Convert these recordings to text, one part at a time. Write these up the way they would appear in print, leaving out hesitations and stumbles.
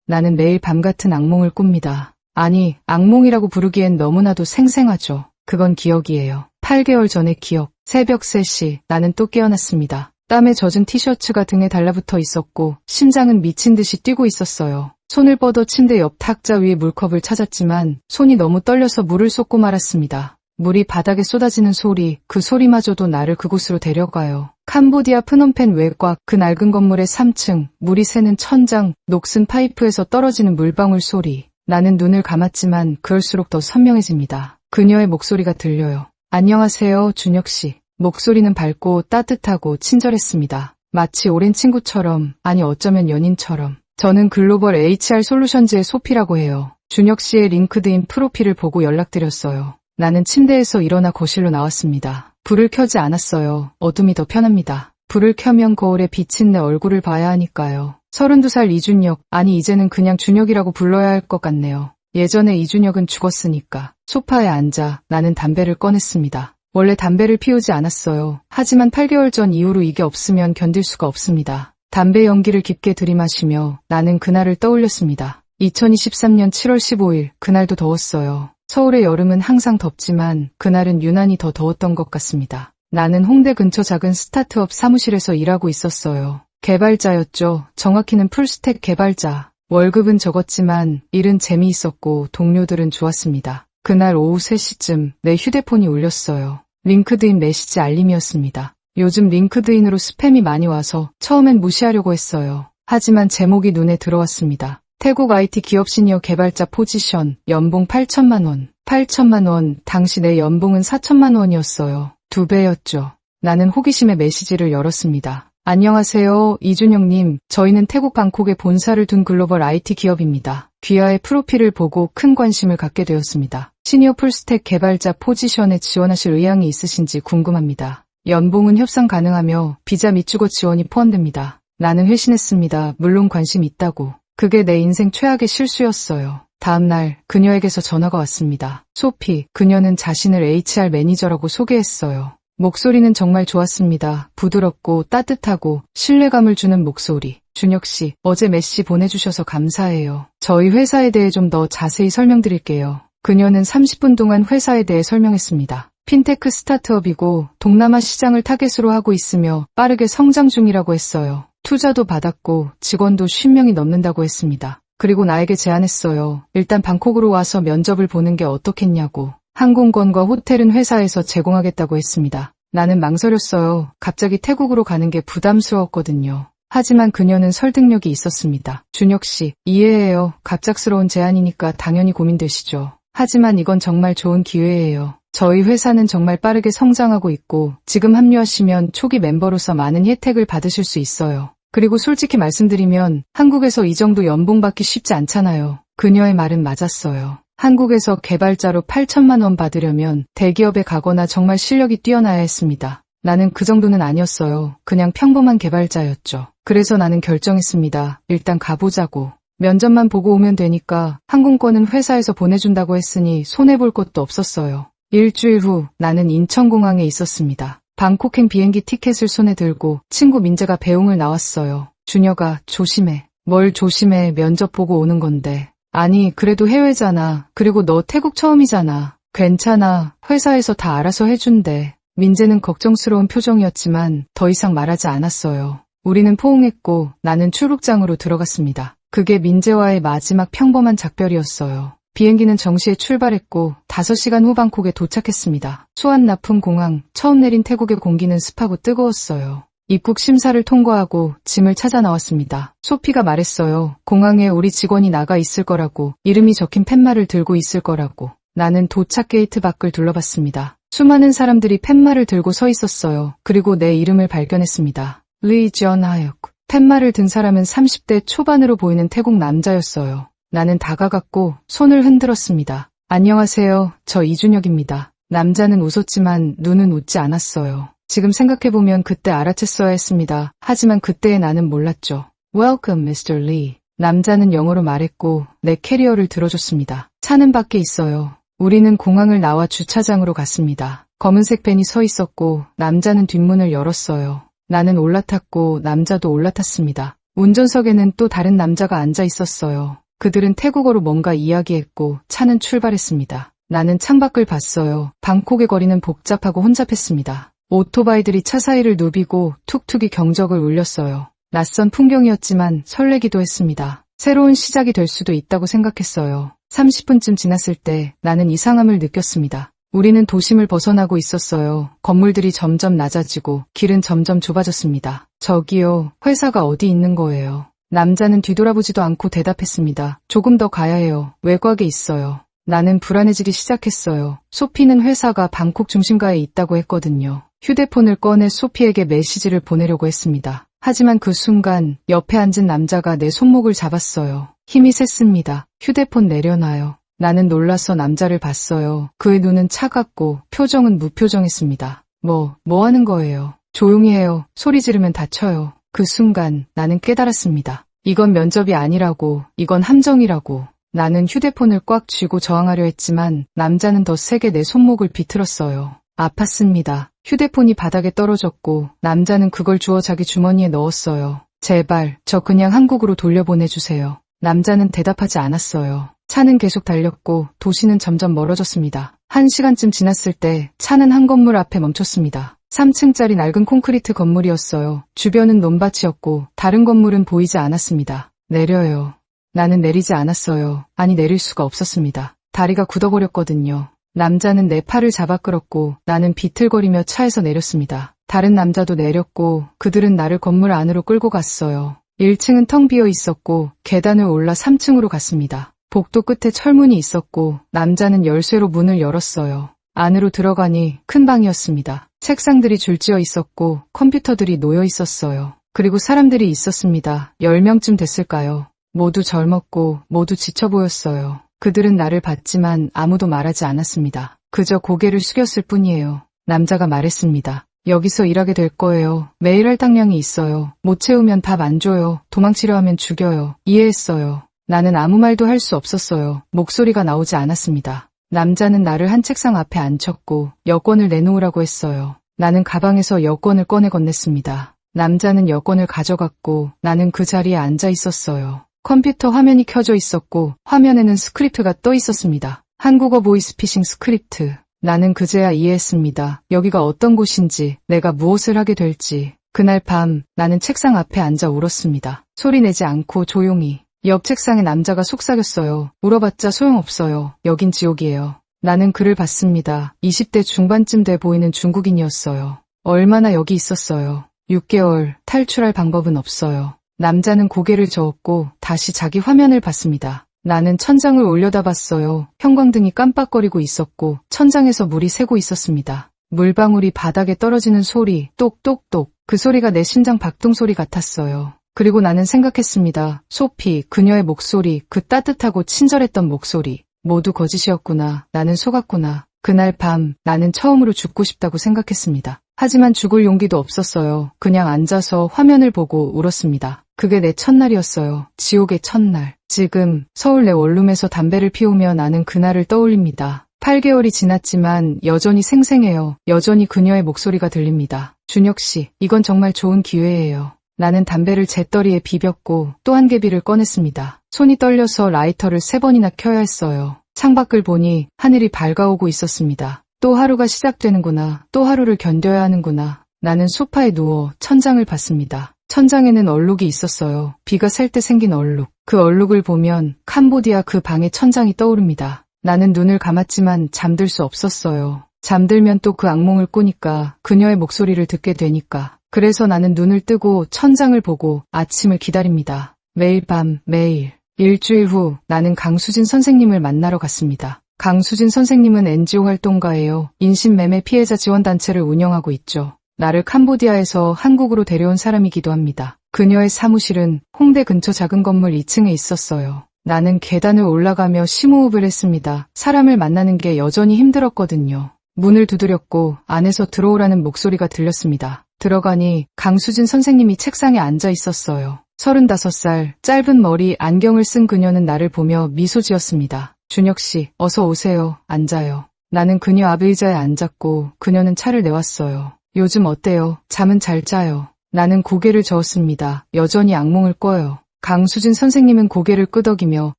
나는 매일 밤같은 악몽을 꿉니다. 아니, 악몽이라고 부르기엔 너무나도 생생하죠. 그건 기억이에요. 8개월 전의 기억. 새벽 3시, 나는 또 깨어났습니다. 땀에 젖은 티셔츠가 등에 달라붙어 있었고 심장은 미친 듯이 뛰고 있었어요. 손을 뻗어 침대 옆 탁자 위에 물컵을 찾았지만 손이 너무 떨려서 물을 쏟고 말았습니다. 물이 바닥에 쏟아지는 소리, 그 소리마저도 나를 그곳으로 데려가요. 캄보디아 프놈펜 외곽, 그 낡은 건물의 3층, 물이 새는 천장, 녹슨 파이프에서 떨어지는 물방울 소리. 나는 눈을 감았지만 그럴수록 더 선명해집니다. 그녀의 목소리가 들려요. 안녕하세요, 준혁 씨. 목소리는 밝고 따뜻하고 친절했습니다. 마치 오랜 친구처럼, 아니 어쩌면 연인처럼. 저는 글로벌 HR 솔루션즈의 소피라고 해요. 준혁 씨의 링크드인 프로필을 보고 연락드렸어요. 나는 침대에서 일어나 거실로 나왔습니다. 불을 켜지 않았어요. 어둠이 더 편합니다. 불을 켜면 거울에 비친 내 얼굴을 봐야 하니까요. 32살 이준혁, 아니 이제는 그냥 준혁이라고 불러야 할 것 같네요. 예전에 이준혁은 죽었으니까. 소파에 앉아 나는 담배를 꺼냈습니다. 원래 담배를 피우지 않았어요. 하지만 8개월 전 이후로 이게 없으면 견딜 수가 없습니다. 담배 연기를 깊게 들이마시며 나는 그날을 떠올렸습니다. 2023년 7월 15일, 그날도 더웠어요. 서울의 여름은 항상 덥지만 그날은 유난히 더 더웠던 것 같습니다. 나는 홍대 근처 작은 스타트업 사무실에서 일하고 있었어요. 개발자였죠. 정확히는 풀스택 개발자. 월급은 적었지만 일은 재미있었고 동료들은 좋았습니다. 그날 오후 3시쯤 내 휴대폰이 울렸어요. 링크드인 메시지 알림이었습니다. 요즘 링크드인으로 스팸이 많이 와서 처음엔 무시하려고 했어요. 하지만 제목이 눈에 들어왔습니다. 태국 IT 기업 시니어 개발자 포지션, 연봉 8천만 원. 8천만 원, 당시 내 연봉은 4천만 원이었어요. 2배였죠. 나는 호기심에 메시지를 열었습니다. 안녕하세요, 이준혁님. 저희는 태국 방콕에 본사를 둔 글로벌 IT 기업입니다. 귀하의 프로필을 보고 큰 관심을 갖게 되었습니다. 시니어 풀스택 개발자 포지션에 지원하실 의향이 있으신지 궁금합니다. 연봉은 협상 가능하며 비자 및 주거 지원이 포함됩니다. 나는 회신했습니다. 물론 관심 있다고. 그게 내 인생 최악의 실수였어요. 다음날 그녀에게서 전화가 왔습니다. 소피, 그녀는 자신을 HR 매니저라고 소개했어요. 목소리는 정말 좋았습니다. 부드럽고 따뜻하고 신뢰감을 주는 목소리. 준혁 씨, 어제 메시 보내주셔서 감사해요. 저희 회사에 대해 좀 더 자세히 설명드릴게요. 그녀는 30분 동안 회사에 대해 설명했습니다. 핀테크 스타트업이고 동남아 시장을 타겟으로 하고 있으며 빠르게 성장 중이라고 했어요. 투자도 받았고 직원도 50명이 넘는다고 했습니다. 그리고 나에게 제안했어요. 일단 방콕으로 와서 면접을 보는 게 어떻겠냐고. 항공권과 호텔은 회사에서 제공하겠다고 했습니다. 나는 망설였어요. 갑자기 태국으로 가는 게 부담스러웠거든요. 하지만 그녀는 설득력이 있었습니다. 준혁 씨, 이해해요. 갑작스러운 제안이니까 당연히 고민되시죠. 하지만 이건 정말 좋은 기회예요. 저희 회사는 정말 빠르게 성장하고 있고 지금 합류하시면 초기 멤버로서 많은 혜택을 받으실 수 있어요. 그리고 솔직히 말씀드리면 한국에서 이 정도 연봉 받기 쉽지 않잖아요. 그녀의 말은 맞았어요. 한국에서 개발자로 8천만 원 받으려면 대기업에 가거나 정말 실력이 뛰어나야 했습니다. 나는 그 정도는 아니었어요. 그냥 평범한 개발자였죠. 그래서 나는 결정했습니다. 일단 가보자고. 면접만 보고 오면 되니까 항공권은 회사에서 보내준다고 했으니 손해볼 것도 없었어요. 일주일 후 나는 인천공항에 있었습니다. 방콕행 비행기 티켓을 손에 들고 친구 민재가 배웅을 나왔어요. 준혁아, 조심해. 뭘 조심해, 면접 보고 오는 건데. 아니, 그래도 해외잖아. 그리고 너 태국 처음이잖아. 괜찮아. 회사에서 다 알아서 해준대. 민재는 걱정스러운 표정이었지만 더 이상 말하지 않았어요. 우리는 포옹했고 나는 출국장으로 들어갔습니다. 그게 민재와의 마지막 평범한 작별이었어요. 비행기는 정시에 출발했고 5시간 후 방콕에 도착했습니다. 수완나품 공항, 처음 내린 태국의 공기는 습하고 뜨거웠어요. 입국 심사를 통과하고 짐을 찾아 나왔습니다. 소피가 말했어요. 공항에 우리 직원이 나가 있을 거라고, 이름이 적힌 팻말을 들고 있을 거라고. 나는 도착 게이트 밖을 둘러봤습니다. 수많은 사람들이 팻말을 들고 서 있었어요. 그리고 내 이름을 발견했습니다. 리전하역. 팻말을 든 사람은 30대 초반으로 보이는 태국 남자였어요. 나는 다가갔고 손을 흔들었습니다. 안녕하세요. 저 이준혁입니다. 남자는 웃었지만 눈은 웃지 않았어요. 지금 생각해보면 그때 알아챘어야 했습니다. 하지만 그때의 나는 몰랐죠. Welcome, Mr. Lee. 남자는 영어로 말했고 내 캐리어를 들어줬습니다. 차는 밖에 있어요. 우리는 공항을 나와 주차장으로 갔습니다. 검은색 밴이 서 있었고 남자는 뒷문을 열었어요. 나는 올라탔고 남자도 올라탔습니다. 운전석에는 또 다른 남자가 앉아 있었어요. 그들은 태국어로 뭔가 이야기했고 차는 출발했습니다. 나는 창밖을 봤어요. 방콕의 거리는 복잡하고 혼잡했습니다. 오토바이들이 차 사이를 누비고 툭툭이 경적을 울렸어요. 낯선 풍경이었지만 설레기도 했습니다. 새로운 시작이 될 수도 있다고 생각했어요. 30분쯤 지났을 때 나는 이상함을 느꼈습니다. 우리는 도심을 벗어나고 있었어요. 건물들이 점점 낮아지고 길은 점점 좁아졌습니다. 저기요, 회사가 어디 있는 거예요? 남자는 뒤돌아보지도 않고 대답했습니다. 조금 더 가야 해요. 외곽에 있어요. 나는 불안해지기 시작했어요. 소피는 회사가 방콕 중심가에 있다고 했거든요. 휴대폰을 꺼내 소피에게 메시지를 보내려고 했습니다. 하지만 그 순간 옆에 앉은 남자가 내 손목을 잡았어요. 힘이 셌습니다. 휴대폰 내려놔요. 나는 놀라서 남자를 봤어요. 그의 눈은 차갑고 표정은 무표정했습니다. 뭐 하는 거예요? 조용히 해요. 소리 지르면 다쳐요. 그 순간 나는 깨달았습니다. 이건 면접이 아니라고, 이건 함정이라고. 나는 휴대폰을 꽉 쥐고 저항하려 했지만 남자는 더 세게 내 손목을 비틀었어요. 아팠습니다. 휴대폰이 바닥에 떨어졌고 남자는 그걸 주워 자기 주머니에 넣었어요. 제발, 저 그냥 한국으로 돌려보내주세요. 남자는 대답하지 않았어요. 차는 계속 달렸고 도시는 점점 멀어졌습니다. 1시간쯤 지났을 때 차는 한 건물 앞에 멈췄습니다. 3층짜리 낡은 콘크리트 건물이었어요. 주변은 논밭이었고 다른 건물은 보이지 않았습니다. 내려요. 나는 내리지 않았어요. 아니, 내릴 수가 없었습니다. 다리가 굳어버렸거든요. 남자는 내 팔을 잡아 끌었고 나는 비틀거리며 차에서 내렸습니다. 다른 남자도 내렸고 그들은 나를 건물 안으로 끌고 갔어요. 1층은 텅 비어 있었고 계단을 올라 3층으로 갔습니다. 복도 끝에 철문이 있었고 남자는 열쇠로 문을 열었어요. 안으로 들어가니 큰 방이었습니다. 책상들이 줄지어 있었고 컴퓨터들이 놓여 있었어요. 그리고 사람들이 있었습니다. 10명쯤 됐을까요? 모두 젊었고 모두 지쳐 보였어요. 그들은 나를 봤지만 아무도 말하지 않았습니다. 그저 고개를 숙였을 뿐이에요. 남자가 말했습니다. 여기서 일하게 될 거예요. 매일 할당량이 있어요. 못 채우면 밥 안 줘요. 도망치려 하면 죽여요. 이해했어요. 나는 아무 말도 할 수 없었어요. 목소리가 나오지 않았습니다. 남자는 나를 한 책상 앞에 앉혔고 여권을 내놓으라고 했어요. 나는 가방에서 여권을 꺼내 건넸습니다. 남자는 여권을 가져갔고 나는 그 자리에 앉아 있었어요. 컴퓨터 화면이 켜져 있었고 화면에는 스크립트가 떠 있었습니다. 한국어 보이스피싱 스크립트. 나는 그제야 이해했습니다. 여기가 어떤 곳인지, 내가 무엇을 하게 될지. 그날 밤 나는 책상 앞에 앉아 울었습니다. 소리 내지 않고 조용히. 옆 책상에 남자가 속삭였어요. 울어봤자 소용없어요. 여긴 지옥이에요. 나는 그를 봤습니다. 20대 중반쯤 돼 보이는 중국인이었어요. 얼마나 여기 있었어요. 6개월, 탈출할 방법은 없어요. 남자는 고개를 저었고 다시 자기 화면을 봤습니다. 나는 천장을 올려다봤어요. 형광등이 깜빡거리고 있었고 천장에서 물이 새고 있었습니다. 물방울이 바닥에 떨어지는 소리, 똑똑똑. 그 소리가 내 심장 박동 소리 같았어요. 그리고 나는 생각했습니다. 소피, 그녀의 목소리, 그 따뜻하고 친절했던 목소리. 모두 거짓이었구나. 나는 속았구나. 그날 밤 나는 처음으로 죽고 싶다고 생각했습니다. 하지만 죽을 용기도 없었어요. 그냥 앉아서 화면을 보고 울었습니다. 그게 내 첫날이었어요. 지옥의 첫날. 지금 서울 내 원룸에서 담배를 피우며 나는 그날을 떠올립니다. 8개월이 지났지만 여전히 생생해요. 여전히 그녀의 목소리가 들립니다. 준혁 씨, 이건 정말 좋은 기회예요. 나는 담배를 재떨이에 비볐고 또 한 개비를 꺼냈습니다. 손이 떨려서 라이터를 3번이나 켜야 했어요. 창밖을 보니 하늘이 밝아오고 있었습니다. 또 하루가 시작되는구나. 또 하루를 견뎌야 하는구나. 나는 소파에 누워 천장을 봤습니다. 천장에는 얼룩이 있었어요. 비가 셀 때 생긴 얼룩. 그 얼룩을 보면 캄보디아 그 방의 천장이 떠오릅니다. 나는 눈을 감았지만 잠들 수 없었어요. 잠들면 또 그 악몽을 꾸니까, 그녀의 목소리를 듣게 되니까. 그래서 나는 눈을 뜨고 천장을 보고 아침을 기다립니다. 매일 밤, 매일. 일주일 후 나는 강수진 선생님을 만나러 갔습니다. 강수진 선생님은 NGO 활동가예요. 인신매매 피해자 지원단체를 운영하고 있죠. 나를 캄보디아에서 한국으로 데려온 사람이기도 합니다. 그녀의 사무실은 홍대 근처 작은 건물 2층에 있었어요. 나는 계단을 올라가며 심호흡을 했습니다. 사람을 만나는 게 여전히 힘들었거든요. 문을 두드렸고 안에서 들어오라는 목소리가 들렸습니다. 들어가니 강수진 선생님이 책상에 앉아 있었어요. 35살, 짧은 머리, 안경을 쓴 그녀는 나를 보며 미소 지었습니다. 준혁 씨, 어서 오세요. 앉아요. 나는 그녀 앞 의자에 앉았고 그녀는 차를 내왔어요. 요즘 어때요? 잠은 잘 자요. 나는 고개를 저었습니다. 여전히 악몽을 꿔요. 강수진 선생님은 고개를 끄덕이며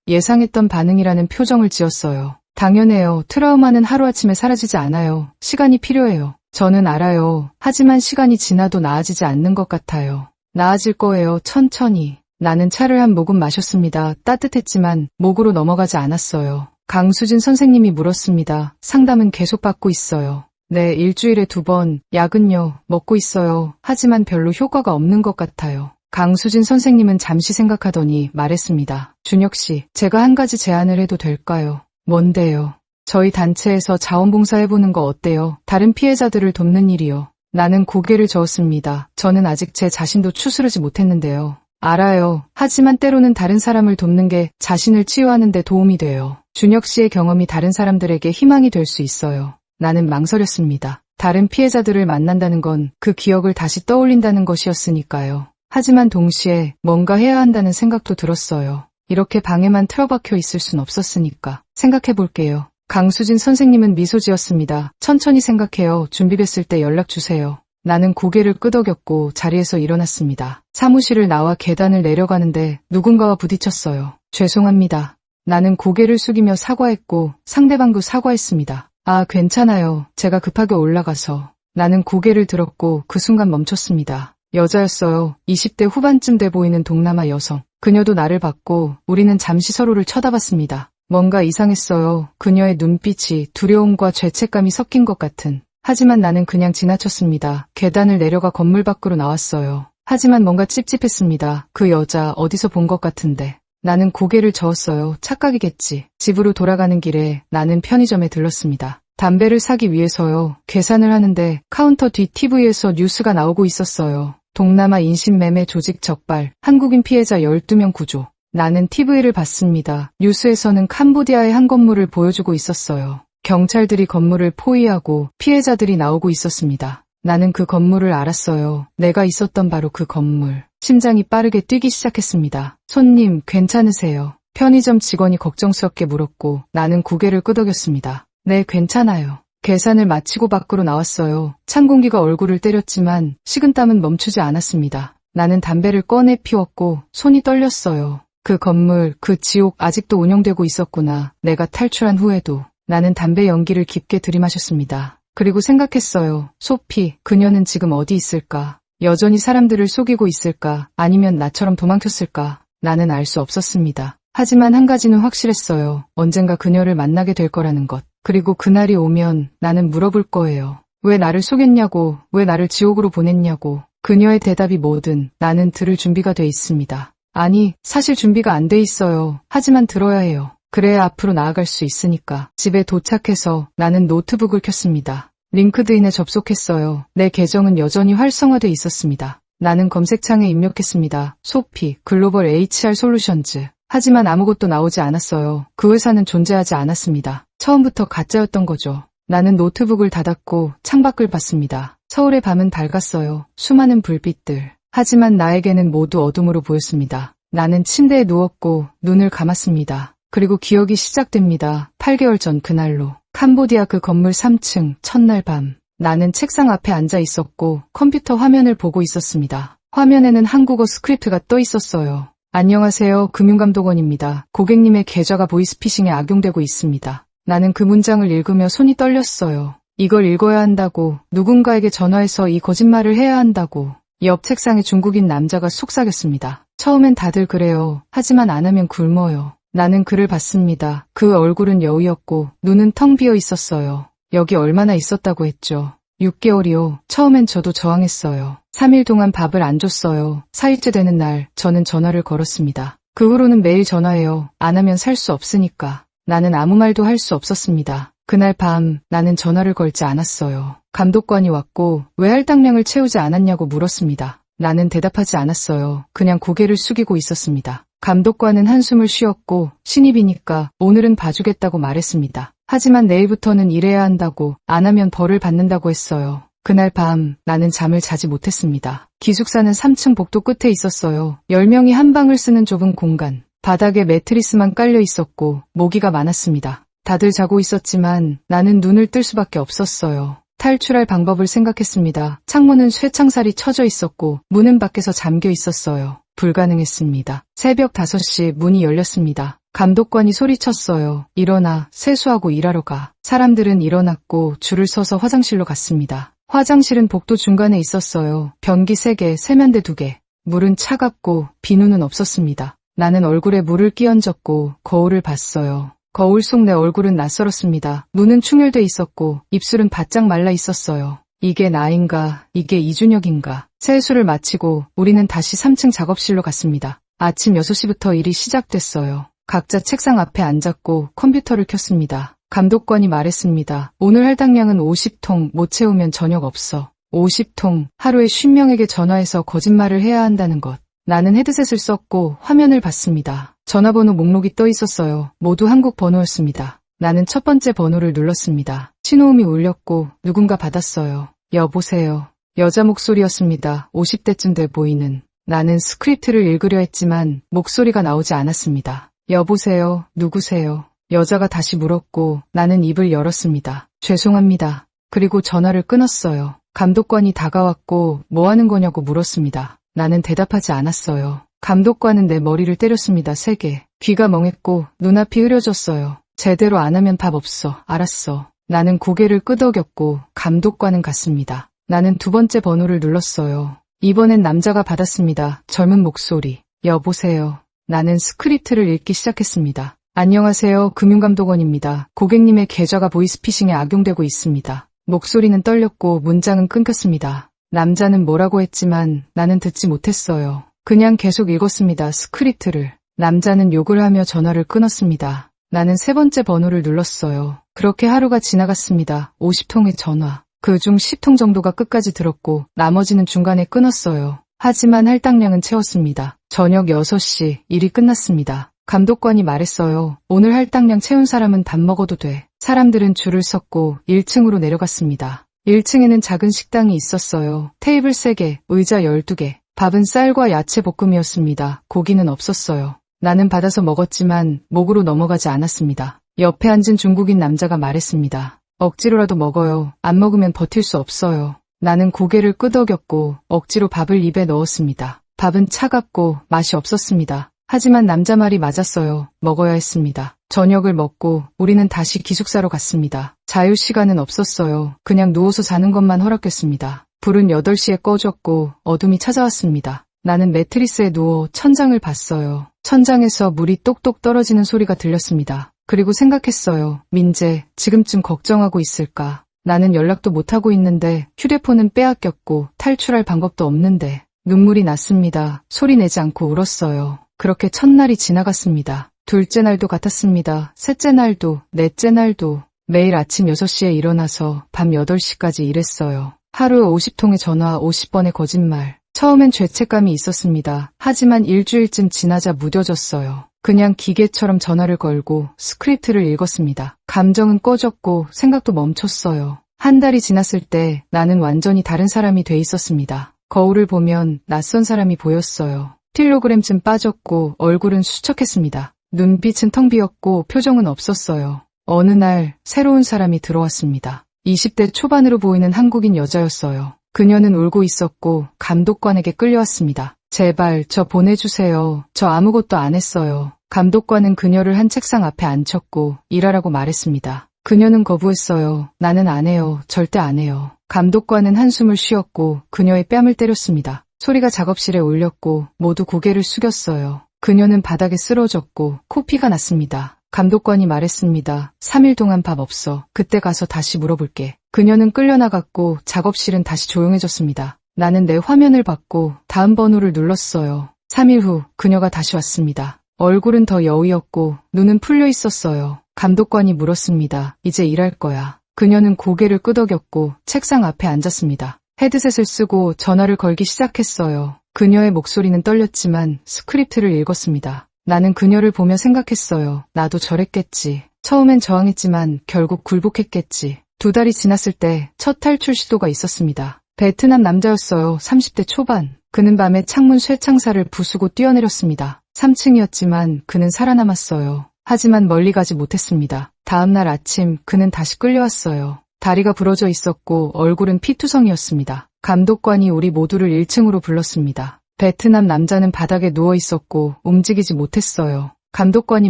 예상했던 반응이라는 표정을 지었어요. 당연해요. 트라우마는 하루아침에 사라지지 않아요. 시간이 필요해요. 저는 알아요. 하지만 시간이 지나도 나아지지 않는 것 같아요. 나아질 거예요. 천천히. 나는 차를 한 모금 마셨습니다. 따뜻했지만 목으로 넘어가지 않았어요. 강수진 선생님이 물었습니다. 상담은 계속 받고 있어요. 네, 일주일에 2번. 약은요, 먹고 있어요. 하지만 별로 효과가 없는 것 같아요. 강수진 선생님은 잠시 생각하더니 말했습니다. 준혁 씨, 제가 한 가지 제안을 해도 될까요? 뭔데요? 저희 단체에서 자원봉사해보는 거 어때요? 다른 피해자들을 돕는 일이요. 나는 고개를 저었습니다. 저는 아직 제 자신도 추스르지 못했는데요. 알아요. 하지만 때로는 다른 사람을 돕는 게 자신을 치유하는 데 도움이 돼요. 준혁 씨의 경험이 다른 사람들에게 희망이 될 수 있어요. 나는 망설였습니다. 다른 피해자들을 만난다는 건 그 기억을 다시 떠올린다는 것이었으니까요. 하지만 동시에 뭔가 해야 한다는 생각도 들었어요. 이렇게 방에만 틀어박혀 있을 순 없었으니까. 생각해볼게요. 강수진 선생님은 미소 지었습니다. 천천히 생각해요. 준비됐을 때 연락 주세요. 나는 고개를 끄덕였고 자리에서 일어났습니다. 사무실을 나와 계단을 내려가는데 누군가와 부딪혔어요. 죄송합니다. 나는 고개를 숙이며 사과했고 상대방도 사과했습니다. 아, 괜찮아요. 제가 급하게 올라가서. 나는 고개를 들었고 그 순간 멈췄습니다. 여자였어요. 20대 후반쯤 돼 보이는 동남아 여성. 그녀도 나를 봤고 우리는 잠시 서로를 쳐다봤습니다. 뭔가 이상했어요. 그녀의 눈빛이 두려움과 죄책감이 섞인 것 같은. 하지만 나는 그냥 지나쳤습니다. 계단을 내려가 건물 밖으로 나왔어요. 하지만 뭔가 찝찝했습니다. 그 여자 어디서 본 것 같은데. 나는 고개를 저었어요. 착각이겠지. 집으로 돌아가는 길에 나는 편의점에 들렀습니다. 담배를 사기 위해서요. 계산을 하는데 카운터 뒤 TV에서 뉴스가 나오고 있었어요. 동남아 인신매매 조직 적발, 한국인 피해자 12명 구조. 나는 TV를 봤습니다. 뉴스에서는 캄보디아의 한 건물을 보여주고 있었어요. 경찰들이 건물을 포위하고 피해자들이 나오고 있었습니다. 나는 그 건물을 알았어요. 내가 있었던 바로 그 건물. 심장이 빠르게 뛰기 시작했습니다. 손님, 괜찮으세요? 편의점 직원이 걱정스럽게 물었고 나는 고개를 끄덕였습니다. 네, 괜찮아요. 계산을 마치고 밖으로 나왔어요. 찬 공기가 얼굴을 때렸지만 식은땀은 멈추지 않았습니다. 나는 담배를 꺼내 피웠고 손이 떨렸어요. 그 건물, 그 지옥 아직도 운영되고 있었구나. 내가 탈출한 후에도. 나는 담배 연기를 깊게 들이마셨습니다. 그리고 생각했어요. 소피, 그녀는 지금 어디 있을까? 여전히 사람들을 속이고 있을까? 아니면 나처럼 도망쳤을까? 나는 알 수 없었습니다. 하지만 한 가지는 확실했어요. 언젠가 그녀를 만나게 될 거라는 것. 그리고 그날이 오면 나는 물어볼 거예요. 왜 나를 속였냐고, 왜 나를 지옥으로 보냈냐고. 그녀의 대답이 뭐든 나는 들을 준비가 돼 있습니다. 아니, 사실 준비가 안 돼 있어요. 하지만 들어야 해요. 그래야 앞으로 나아갈 수 있으니까. 집에 도착해서 나는 노트북을 켰습니다. 링크드인에 접속했어요. 내 계정은 여전히 활성화돼 있었습니다. 나는 검색창에 입력했습니다. 소피, 글로벌 HR 솔루션즈. 하지만 아무것도 나오지 않았어요. 그 회사는 존재하지 않았습니다. 처음부터 가짜였던 거죠. 나는 노트북을 닫았고 창밖을 봤습니다. 서울의 밤은 밝았어요. 수많은 불빛들. 하지만 나에게는 모두 어둠으로 보였습니다. 나는 침대에 누웠고 눈을 감았습니다. 그리고 기억이 시작됩니다. 8개월 전 그날로. 캄보디아 그 건물 3층, 첫날 밤. 나는 책상 앞에 앉아 있었고 컴퓨터 화면을 보고 있었습니다. 화면에는 한국어 스크립트가 떠 있었어요. 안녕하세요. 금융감독원입니다. 고객님의 계좌가 보이스피싱에 악용되고 있습니다. 나는 그 문장을 읽으며 손이 떨렸어요. 이걸 읽어야 한다고, 누군가에게 전화해서 이 거짓말을 해야 한다고. 옆 책상에 중국인 남자가 속삭였습니다. 처음엔 다들 그래요. 하지만 안 하면 굶어요. 나는 그를 봤습니다. 그 얼굴은 여우였고 눈은 텅 비어 있었어요. 여기 얼마나 있었다고 했죠? 6개월이요. 처음엔 저도 저항했어요. 3일 동안 밥을 안 줬어요. 4일째 되는 날 저는 전화를 걸었습니다. 그 후로는 매일 전화해요. 안 하면 살 수 없으니까. 나는 아무 말도 할 수 없었습니다. 그날 밤 나는 전화를 걸지 않았어요. 감독관이 왔고 왜 할당량을 채우지 않았냐고 물었습니다. 나는 대답하지 않았어요. 그냥 고개를 숙이고 있었습니다. 감독관은 한숨을 쉬었고 신입이니까 오늘은 봐주겠다고 말했습니다. 하지만 내일부터는 일해야 한다고, 안 하면 벌을 받는다고 했어요. 그날 밤 나는 잠을 자지 못했습니다. 기숙사는 3층 복도 끝에 있었어요. 10명이 한 방을 쓰는 좁은 공간. 바닥에 매트리스만 깔려 있었고 모기가 많았습니다. 다들 자고 있었지만 나는 눈을 뜰 수밖에 없었어요. 탈출할 방법을 생각했습니다. 창문은 쇠창살이 쳐져 있었고 문은 밖에서 잠겨 있었어요. 불가능했습니다. 새벽 5시 문이 열렸습니다. 감독관이 소리쳤어요. 일어나, 세수하고 일하러 가. 사람들은 일어났고 줄을 서서 화장실로 갔습니다. 화장실은 복도 중간에 있었어요. 변기 3개, 세면대 2개. 물은 차갑고 비누는 없었습니다. 나는 얼굴에 물을 끼얹었고 거울을 봤어요. 거울 속 내 얼굴은 낯설었습니다. 눈은 충혈돼 있었고 입술은 바짝 말라 있었어요. 이게 나인가? 이게 이준혁인가? 세수를 마치고 우리는 다시 3층 작업실로 갔습니다. 아침 6시부터 일이 시작됐어요. 각자 책상 앞에 앉았고 컴퓨터를 켰습니다. 감독관이 말했습니다. 오늘 할당량은 50통, 못 채우면 저녁 없어. 50통, 하루에 50명에게 전화해서 거짓말을 해야 한다는 것. 나는 헤드셋을 썼고 화면을 봤습니다. 전화번호 목록이 떠 있었어요. 모두 한국 번호였습니다. 나는 첫 번째 번호를 눌렀습니다. 신호음이 울렸고 누군가 받았어요. 여보세요. 여자 목소리였습니다. 50대쯤 돼 보이는. 나는 스크립트를 읽으려 했지만 목소리가 나오지 않았습니다. 여보세요. 누구세요? 여자가 다시 물었고 나는 입을 열었습니다. 죄송합니다. 그리고 전화를 끊었어요. 감독관이 다가왔고 뭐 하는 거냐고 물었습니다. 나는 대답하지 않았어요. 감독관은 내 머리를 때렸습니다. 3개. 귀가 멍했고 눈앞이 흐려졌어요. 제대로 안 하면 밥 없어. 알았어. 나는 고개를 끄덕였고 감독관은 갔습니다. 나는 2번째 번호를 눌렀어요. 이번엔 남자가 받았습니다. 젊은 목소리. 여보세요. 나는 스크립트를 읽기 시작했습니다. 안녕하세요. 금융감독원입니다. 고객님의 계좌가 보이스피싱에 악용되고 있습니다. 목소리는 떨렸고 문장은 끊겼습니다. 남자는 뭐라고 했지만 나는 듣지 못했어요. 그냥 계속 읽었습니다. 스크립트를. 남자는 욕을 하며 전화를 끊었습니다. 나는 3번째 번호를 눌렀어요. 그렇게 하루가 지나갔습니다. 50통의 전화. 그중 10통 정도가 끝까지 들었고 나머지는 중간에 끊었어요. 하지만 할당량은 채웠습니다. 저녁 6시 일이 끝났습니다. 감독관이 말했어요. 오늘 할당량 채운 사람은 밥 먹어도 돼. 사람들은 줄을 섰고 1층으로 내려갔습니다. 1층에는 작은 식당이 있었어요. 테이블 3개, 의자 12개. 밥은 쌀과 야채 볶음이었습니다. 고기는 없었어요. 나는 받아서 먹었지만 목으로 넘어가지 않았습니다. 옆에 앉은 중국인 남자가 말했습니다. 억지로라도 먹어요. 안 먹으면 버틸 수 없어요. 나는 고개를 끄덕였고 억지로 밥을 입에 넣었습니다. 밥은 차갑고 맛이 없었습니다. 하지만 남자 말이 맞았어요. 먹어야 했습니다. 저녁을 먹고 우리는 다시 기숙사로 갔습니다. 자유시간은 없었어요. 그냥 누워서 자는 것만 허락했습니다. 불은 8시에 꺼졌고 어둠이 찾아왔습니다. 나는 매트리스에 누워 천장을 봤어요. 천장에서 물이 똑똑 떨어지는 소리가 들렸습니다. 그리고 생각했어요. 민재, 지금쯤 걱정하고 있을까? 나는 연락도 못하고 있는데 휴대폰은 빼앗겼고 탈출할 방법도 없는데. 눈물이 났습니다. 소리 내지 않고 울었어요. 그렇게 첫날이 지나갔습니다. 둘째 날도 같았습니다. 셋째 날도, 넷째 날도. 매일 아침 6시에 일어나서 밤 8시까지 일했어요. 하루에 50통의 전화, 50번의 거짓말. 처음엔 죄책감이 있었습니다. 하지만 일주일쯤 지나자 무뎌졌어요. 그냥 기계처럼 전화를 걸고 스크립트를 읽었습니다. 감정은 꺼졌고 생각도 멈췄어요. 한 달이 지났을 때 나는 완전히 다른 사람이 돼 있었습니다. 거울을 보면 낯선 사람이 보였어요. 킬로그램쯤 빠졌고 얼굴은 수척했습니다. 눈빛은 텅 비었고 표정은 없었어요. 어느 날 새로운 사람이 들어왔습니다. 20대 초반으로 보이는 한국인 여자였어요. 그녀는 울고 있었고 감독관에게 끌려왔습니다. 제발 저 보내주세요. 저 아무것도 안 했어요. 감독관은 그녀를 한 책상 앞에 앉혔고 일하라고 말했습니다. 그녀는 거부했어요. 나는 안 해요. 절대 안 해요. 감독관은 한숨을 쉬었고 그녀의 뺨을 때렸습니다. 소리가 작업실에 울렸고 모두 고개를 숙였어요. 그녀는 바닥에 쓰러졌고 코피가 났습니다. 감독관이 말했습니다. 3일 동안 밥 없어. 그때 가서 다시 물어볼게. 그녀는 끌려나갔고 작업실은 다시 조용해졌습니다. 나는 내 화면을 봤고 다음 번호를 눌렀어요. 3일 후 그녀가 다시 왔습니다. 얼굴은 더 여위었고 눈은 풀려 있었어요. 감독관이 물었습니다. 이제 일할 거야. 그녀는 고개를 끄덕였고 책상 앞에 앉았습니다. 헤드셋을 쓰고 전화를 걸기 시작했어요. 그녀의 목소리는 떨렸지만 스크립트를 읽었습니다. 나는 그녀를 보며 생각했어요. 나도 저랬겠지. 처음엔 저항했지만 결국 굴복했겠지. 2달이 지났을 때 첫 탈출 시도가 있었습니다. 베트남 남자였어요. 30대 초반. 그는 밤에 창문 쇠창살을 부수고 뛰어내렸습니다. 3층이었지만 그는 살아남았어요. 하지만 멀리 가지 못했습니다. 다음 날 아침 그는 다시 끌려왔어요. 다리가 부러져 있었고 얼굴은 피투성이었습니다. 감독관이 우리 모두를 1층으로 불렀습니다. 베트남 남자는 바닥에 누워 있었고 움직이지 못했어요. 감독관이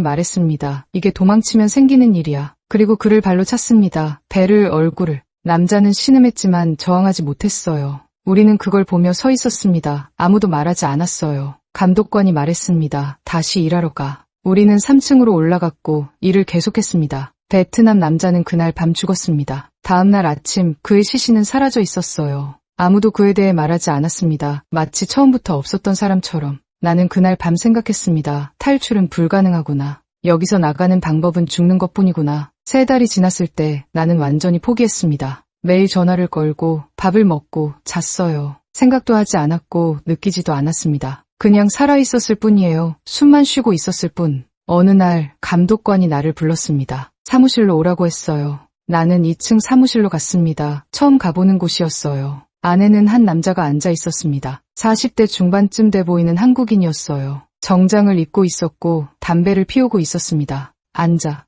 말했습니다. 이게 도망치면 생기는 일이야. 그리고 그를 발로 찼습니다. 배를, 얼굴을. 남자는 신음했지만 저항하지 못했어요. 우리는 그걸 보며 서 있었습니다. 아무도 말하지 않았어요. 감독관이 말했습니다. 다시 일하러 가. 우리는 3층으로 올라갔고 일을 계속했습니다. 베트남 남자는 그날 밤 죽었습니다. 다음날 아침 그의 시신은 사라져 있었어요. 아무도 그에 대해 말하지 않았습니다. 마치 처음부터 없었던 사람처럼. 나는 그날 밤 생각했습니다. 탈출은 불가능하구나. 여기서 나가는 방법은 죽는 것뿐이구나. 3달이 지났을 때 나는 완전히 포기했습니다. 매일 전화를 걸고 밥을 먹고 잤어요. 생각도 하지 않았고 느끼지도 않았습니다. 그냥 살아있었을 뿐이에요. 숨만 쉬고 있었을 뿐. 어느 날 감독관이 나를 불렀습니다. 사무실로 오라고 했어요. 나는 2층 사무실로 갔습니다. 처음 가보는 곳이었어요. 안에는 한 남자가 앉아 있었습니다. 40대 중반쯤 돼 보이는 한국인이었어요. 정장을 입고 있었고 담배를 피우고 있었습니다. 앉아.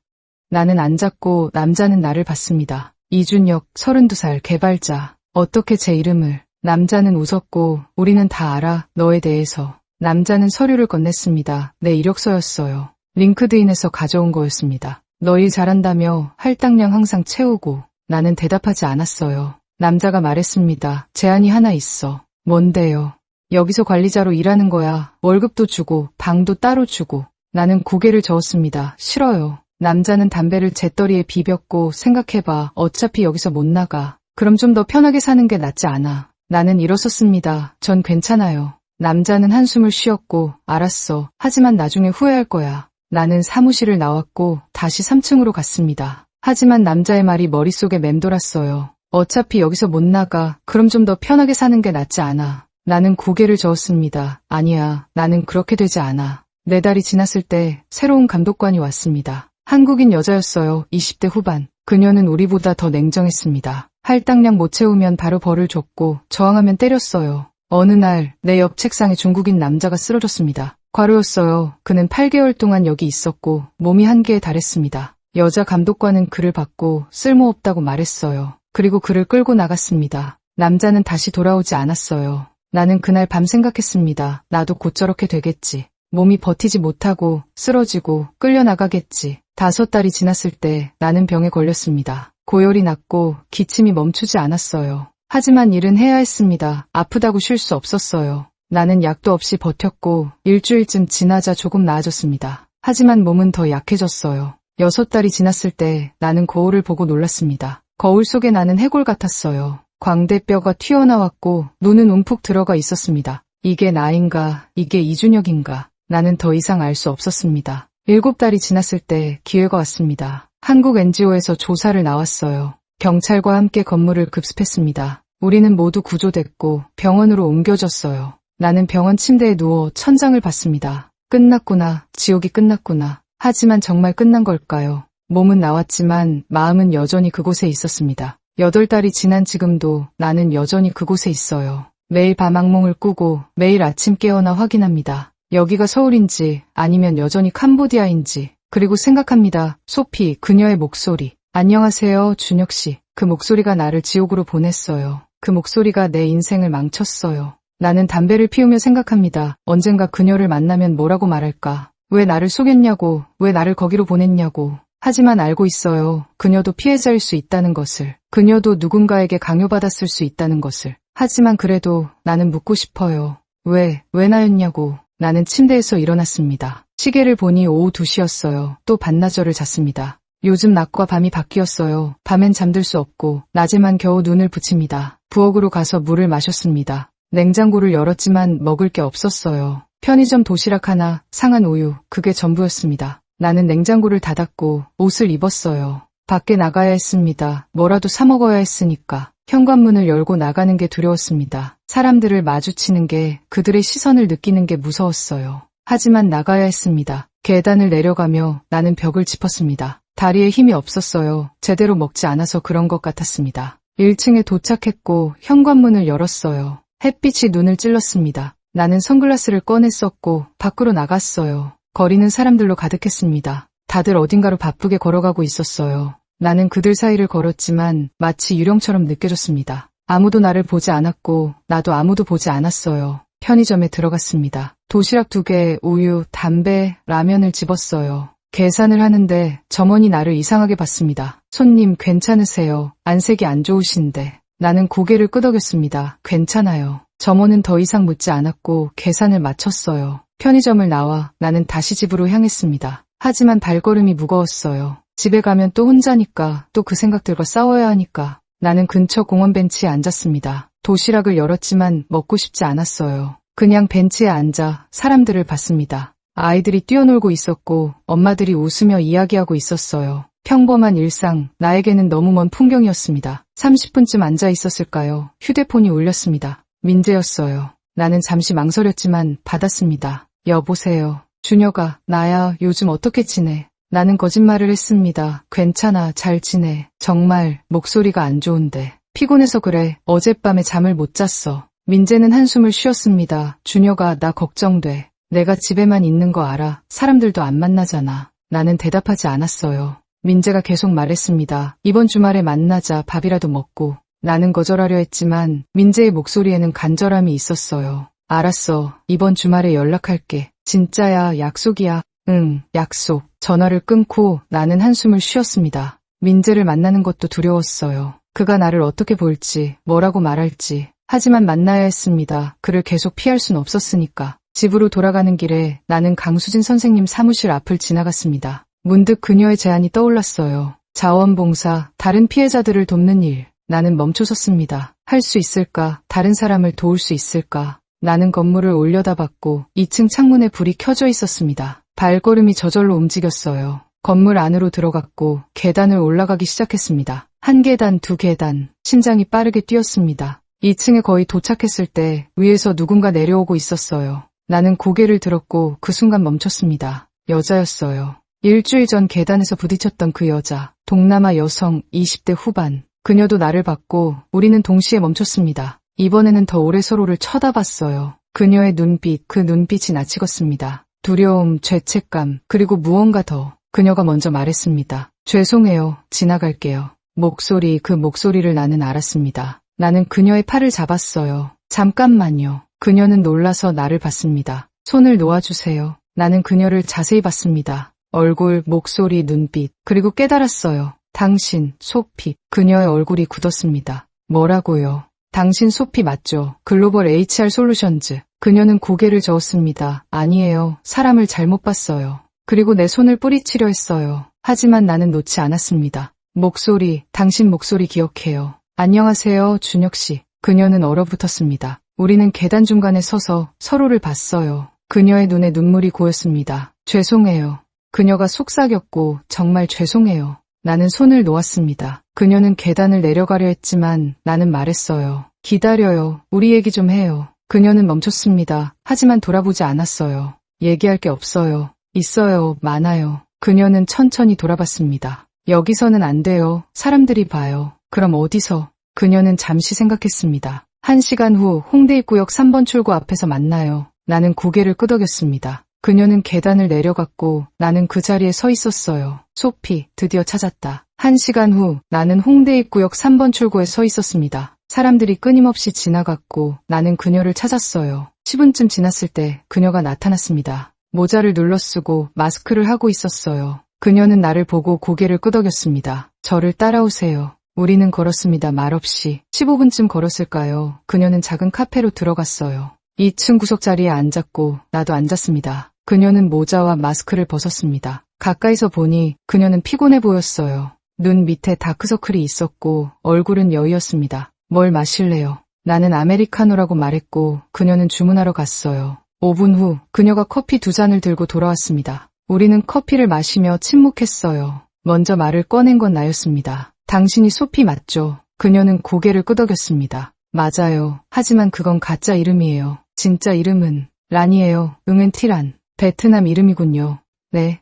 나는 앉았고 남자는 나를 봤습니다. 이준혁, 32살, 개발자. 어떻게 제 이름을. 남자는 웃었고 우리는 다 알아, 너에 대해서. 남자는 서류를 건넸습니다. 내 이력서였어요. 링크드인에서 가져온 거였습니다. 너 일 잘한다며 할당량 항상 채우고. 나는 대답하지 않았어요. 남자가 말했습니다. 제안이 하나 있어. 뭔데요? 여기서 관리자로 일하는 거야. 월급도 주고 방도 따로 주고. 나는 고개를 저었습니다. 싫어요. 남자는 담배를 재떨이에 비볐고 생각해봐. 어차피 여기서 못 나가. 그럼 좀 더 편하게 사는 게 낫지 않아. 나는 일어섰습니다. 전 괜찮아요. 남자는 한숨을 쉬었고 알았어. 하지만 나중에 후회할 거야. 나는 사무실을 나왔고 다시 3층으로 갔습니다. 하지만 남자의 말이 머릿속에 맴돌았어요. 어차피 여기서 못 나가. 그럼 좀 더 편하게 사는 게 낫지 않아. 나는 고개를 저었습니다. 아니야. 나는 그렇게 되지 않아. 4달이 지났을 때 새로운 감독관이 왔습니다. 한국인 여자였어요. 20대 후반. 그녀는 우리보다 더 냉정했습니다. 할당량 못 채우면 바로 벌을 줬고 저항하면 때렸어요. 어느 날 내 옆 책상에 중국인 남자가 쓰러졌습니다. 과로였어요. 그는 8개월 동안 여기 있었고 몸이 한계에 달했습니다. 여자 감독관은 그를 받고 쓸모없다고 말했어요. 그리고 그를 끌고 나갔습니다. 남자는 다시 돌아오지 않았어요. 나는 그날 밤 생각했습니다. 나도 곧 저렇게 되겠지. 몸이 버티지 못하고 쓰러지고 끌려나가겠지. 5달이 지났을 때 나는 병에 걸렸습니다. 고열이 났고 기침이 멈추지 않았어요. 하지만 일은 해야 했습니다. 아프다고 쉴 수 없었어요. 나는 약도 없이 버텼고 일주일쯤 지나자 조금 나아졌습니다. 하지만 몸은 더 약해졌어요. 6달이 지났을 때 나는 거울을 보고 놀랐습니다. 거울 속에 나는 해골 같았어요. 광대뼈가 튀어나왔고 눈은 움푹 들어가 있었습니다. 이게 나인가? 이게 이준혁인가? 나는 더 이상 알 수 없었습니다. 7달이 지났을 때 기회가 왔습니다. 한국 NGO에서 조사를 나왔어요. 경찰과 함께 건물을 급습했습니다. 우리는 모두 구조됐고 병원으로 옮겨졌어요. 나는 병원 침대에 누워 천장을 봤습니다. 끝났구나. 지옥이 끝났구나. 하지만 정말 끝난 걸까요? 몸은 나왔지만 마음은 여전히 그곳에 있었습니다. 8달이 지난 지금도 나는 여전히 그곳에 있어요. 매일 밤 악몽을 꾸고 매일 아침 깨어나 확인합니다. 여기가 서울인지 아니면 여전히 캄보디아인지. 그리고 생각합니다. 소피, 그녀의 목소리. 안녕하세요, 준혁 씨. 그 목소리가 나를 지옥으로 보냈어요. 그 목소리가 내 인생을 망쳤어요. 나는 담배를 피우며 생각합니다. 언젠가 그녀를 만나면 뭐라고 말할까? 왜 나를 속였냐고, 왜 나를 거기로 보냈냐고. 하지만 알고 있어요. 그녀도 피해자일 수 있다는 것을. 그녀도 누군가에게 강요받았을 수 있다는 것을. 하지만 그래도 나는 묻고 싶어요. 왜 나였냐고. 나는 침대에서 일어났습니다. 시계를 보니 오후 2시였어요. 또 반나절을 잤습니다. 요즘 낮과 밤이 바뀌었어요. 밤엔 잠들 수 없고 낮에만 겨우 눈을 붙입니다. 부엌으로 가서 물을 마셨습니다. 냉장고를 열었지만 먹을 게 없었어요. 편의점 도시락 하나, 상한 우유, 그게 전부였습니다. 나는 냉장고를 닫았고 옷을 입었어요. 밖에 나가야 했습니다. 뭐라도 사 먹어야 했으니까. 현관문을 열고 나가는 게 두려웠습니다. 사람들을 마주치는 게, 그들의 시선을 느끼는 게 무서웠어요. 하지만 나가야 했습니다. 계단을 내려가며 나는 벽을 짚었습니다. 다리에 힘이 없었어요. 제대로 먹지 않아서 그런 것 같았습니다. 1층에 도착했고 현관문을 열었어요. 햇빛이 눈을 찔렀습니다. 나는 선글라스를 꺼냈었고 밖으로 나갔어요. 거리는 사람들로 가득했습니다. 다들 어딘가로 바쁘게 걸어가고 있었어요. 나는 그들 사이를 걸었지만 마치 유령처럼 느껴졌습니다. 아무도 나를 보지 않았고 나도 아무도 보지 않았어요. 편의점에 들어갔습니다. 도시락 2개, 우유, 담배, 라면을 집었어요. 계산을 하는데 점원이 나를 이상하게 봤습니다. 손님 괜찮으세요? 안색이 안 좋으신데. 나는 고개를 끄덕였습니다. 괜찮아요. 점원은 더 이상 묻지 않았고 계산을 마쳤어요. 편의점을 나와 나는 다시 집으로 향했습니다. 하지만 발걸음이 무거웠어요. 집에 가면 또 혼자니까, 또 그 생각들과 싸워야 하니까. 나는 근처 공원 벤치에 앉았습니다. 도시락을 열었지만 먹고 싶지 않았어요. 그냥 벤치에 앉아 사람들을 봤습니다. 아이들이 뛰어놀고 있었고 엄마들이 웃으며 이야기하고 있었어요. 평범한 일상, 나에게는 너무 먼 풍경이었습니다. 30분쯤 앉아 있었을까요? 휴대폰이 울렸습니다. 민재였어요. 나는 잠시 망설였지만 받았습니다. 여보세요. 준혁아, 나야. 요즘 어떻게 지내? 나는 거짓말을 했습니다. 괜찮아, 잘 지내. 정말 목소리가 안 좋은데. 피곤해서 그래. 어젯밤에 잠을 못 잤어. 민재는 한숨을 쉬었습니다. 준혁아, 나 걱정돼. 내가 집에만 있는 거 알아. 사람들도 안 만나잖아. 나는 대답하지 않았어요. 민재가 계속 말했습니다. 이번 주말에 만나자. 밥이라도 먹고. 나는 거절하려 했지만 민재의 목소리에는 간절함이 있었어요. 알았어. 이번 주말에 연락할게. 진짜야, 약속이야. 응, 약속. 전화를 끊고 나는 한숨을 쉬었습니다. 민재를 만나는 것도 두려웠어요. 그가 나를 어떻게 볼지, 뭐라고 말할지. 하지만 만나야 했습니다. 그를 계속 피할 순 없었으니까. 집으로 돌아가는 길에 나는 강수진 선생님 사무실 앞을 지나갔습니다. 문득 그녀의 제안이 떠올랐어요. 자원봉사, 다른 피해자들을 돕는 일. 나는 멈춰섰습니다. 할 수 있을까? 다른 사람을 도울 수 있을까? 나는 건물을 올려다봤고 2층 창문에 불이 켜져 있었습니다. 발걸음이 저절로 움직였어요. 건물 안으로 들어갔고 계단을 올라가기 시작했습니다. 1계단, 2계단, 심장이 빠르게 뛰었습니다. 2층에 거의 도착했을 때 위에서 누군가 내려오고 있었어요. 나는 고개를 들었고 그 순간 멈췄습니다. 여자였어요. 일주일 전 계단에서 부딪혔던 그 여자. 동남아 여성, 20대 후반. 그녀도 나를 봤고 우리는 동시에 멈췄습니다. 이번에는 더 오래 서로를 쳐다봤어요. 그녀의 눈빛, 그 눈빛이 나치웠습니다. 두려움, 죄책감, 그리고 무언가 더. 그녀가 먼저 말했습니다. 죄송해요. 지나갈게요. 목소리, 그 목소리를 나는 알았습니다. 나는 그녀의 팔을 잡았어요. 잠깐만요. 그녀는 놀라서 나를 봤습니다. 손을 놓아주세요. 나는 그녀를 자세히 봤습니다. 얼굴, 목소리, 눈빛, 그리고 깨달았어요. 당신, 소피. 그녀의 얼굴이 굳었습니다. 뭐라고요? 당신 소피 맞죠? 글로벌 HR 솔루션즈. 그녀는 고개를 저었습니다. 아니에요. 사람을 잘못 봤어요. 그리고 내 손을 뿌리치려 했어요. 하지만 나는 놓지 않았습니다. 목소리, 당신 목소리 기억해요. 안녕하세요, 준혁 씨. 그녀는 얼어붙었습니다. 우리는 계단 중간에 서서 서로를 봤어요. 그녀의 눈에 눈물이 고였습니다. 죄송해요. 그녀가 속삭였고 정말 죄송해요. 나는 손을 놓았습니다. 그녀는 계단을 내려가려 했지만 나는 말했어요. 기다려요. 우리 얘기 좀 해요. 그녀는 멈췄습니다. 하지만 돌아보지 않았어요. 얘기할 게 없어요. 있어요. 많아요. 그녀는 천천히 돌아봤습니다. 여기서는 안 돼요. 사람들이 봐요. 그럼 어디서? 그녀는 잠시 생각했습니다. 1시간 후 홍대 입구역 3번 출구 앞에서 만나요. 나는 고개를 끄덕였습니다. 그녀는 계단을 내려갔고 나는 그 자리에 서 있었어요. 소피, 드디어 찾았다. 1시간 후 나는 홍대 입구역 3번 출구에 서 있었습니다. 사람들이 끊임없이 지나갔고 나는 그녀를 찾았어요. 10분쯤 지났을 때 그녀가 나타났습니다. 모자를 눌러쓰고 마스크를 하고 있었어요. 그녀는 나를 보고 고개를 끄덕였습니다. 저를 따라오세요. 우리는 걸었습니다. 말없이. 15분쯤 걸었을까요? 그녀는 작은 카페로 들어갔어요. 2층 구석자리에 앉았고 나도 앉았습니다. 그녀는 모자와 마스크를 벗었습니다. 가까이서 보니 그녀는 피곤해 보였어요. 눈 밑에 다크서클이 있었고 얼굴은 여유였습니다. 뭘 마실래요? 나는 아메리카노라고 말했고 그녀는 주문하러 갔어요. 5분 후 그녀가 커피 2잔을 들고 돌아왔습니다. 우리는 커피를 마시며 침묵했어요. 먼저 말을 꺼낸 건 나였습니다. 당신이 소피 맞죠? 그녀는 고개를 끄덕였습니다. 맞아요. 하지만 그건 가짜 이름이에요. 진짜 이름은 란이에요. 응은 티란. 베트남 이름이군요. 네.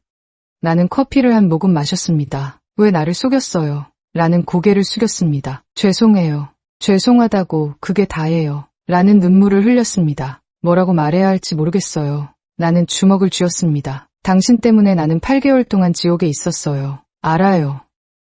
나는 커피를 한 모금 마셨습니다. 왜 나를 속였어요? 라는 고개를 숙였습니다. 죄송해요. 죄송하다고 그게 다예요. 라는 눈물을 흘렸습니다. 뭐라고 말해야 할지 모르겠어요. 나는 주먹을 쥐었습니다. 당신 때문에 나는 8개월 동안 지옥에 있었어요. 알아요.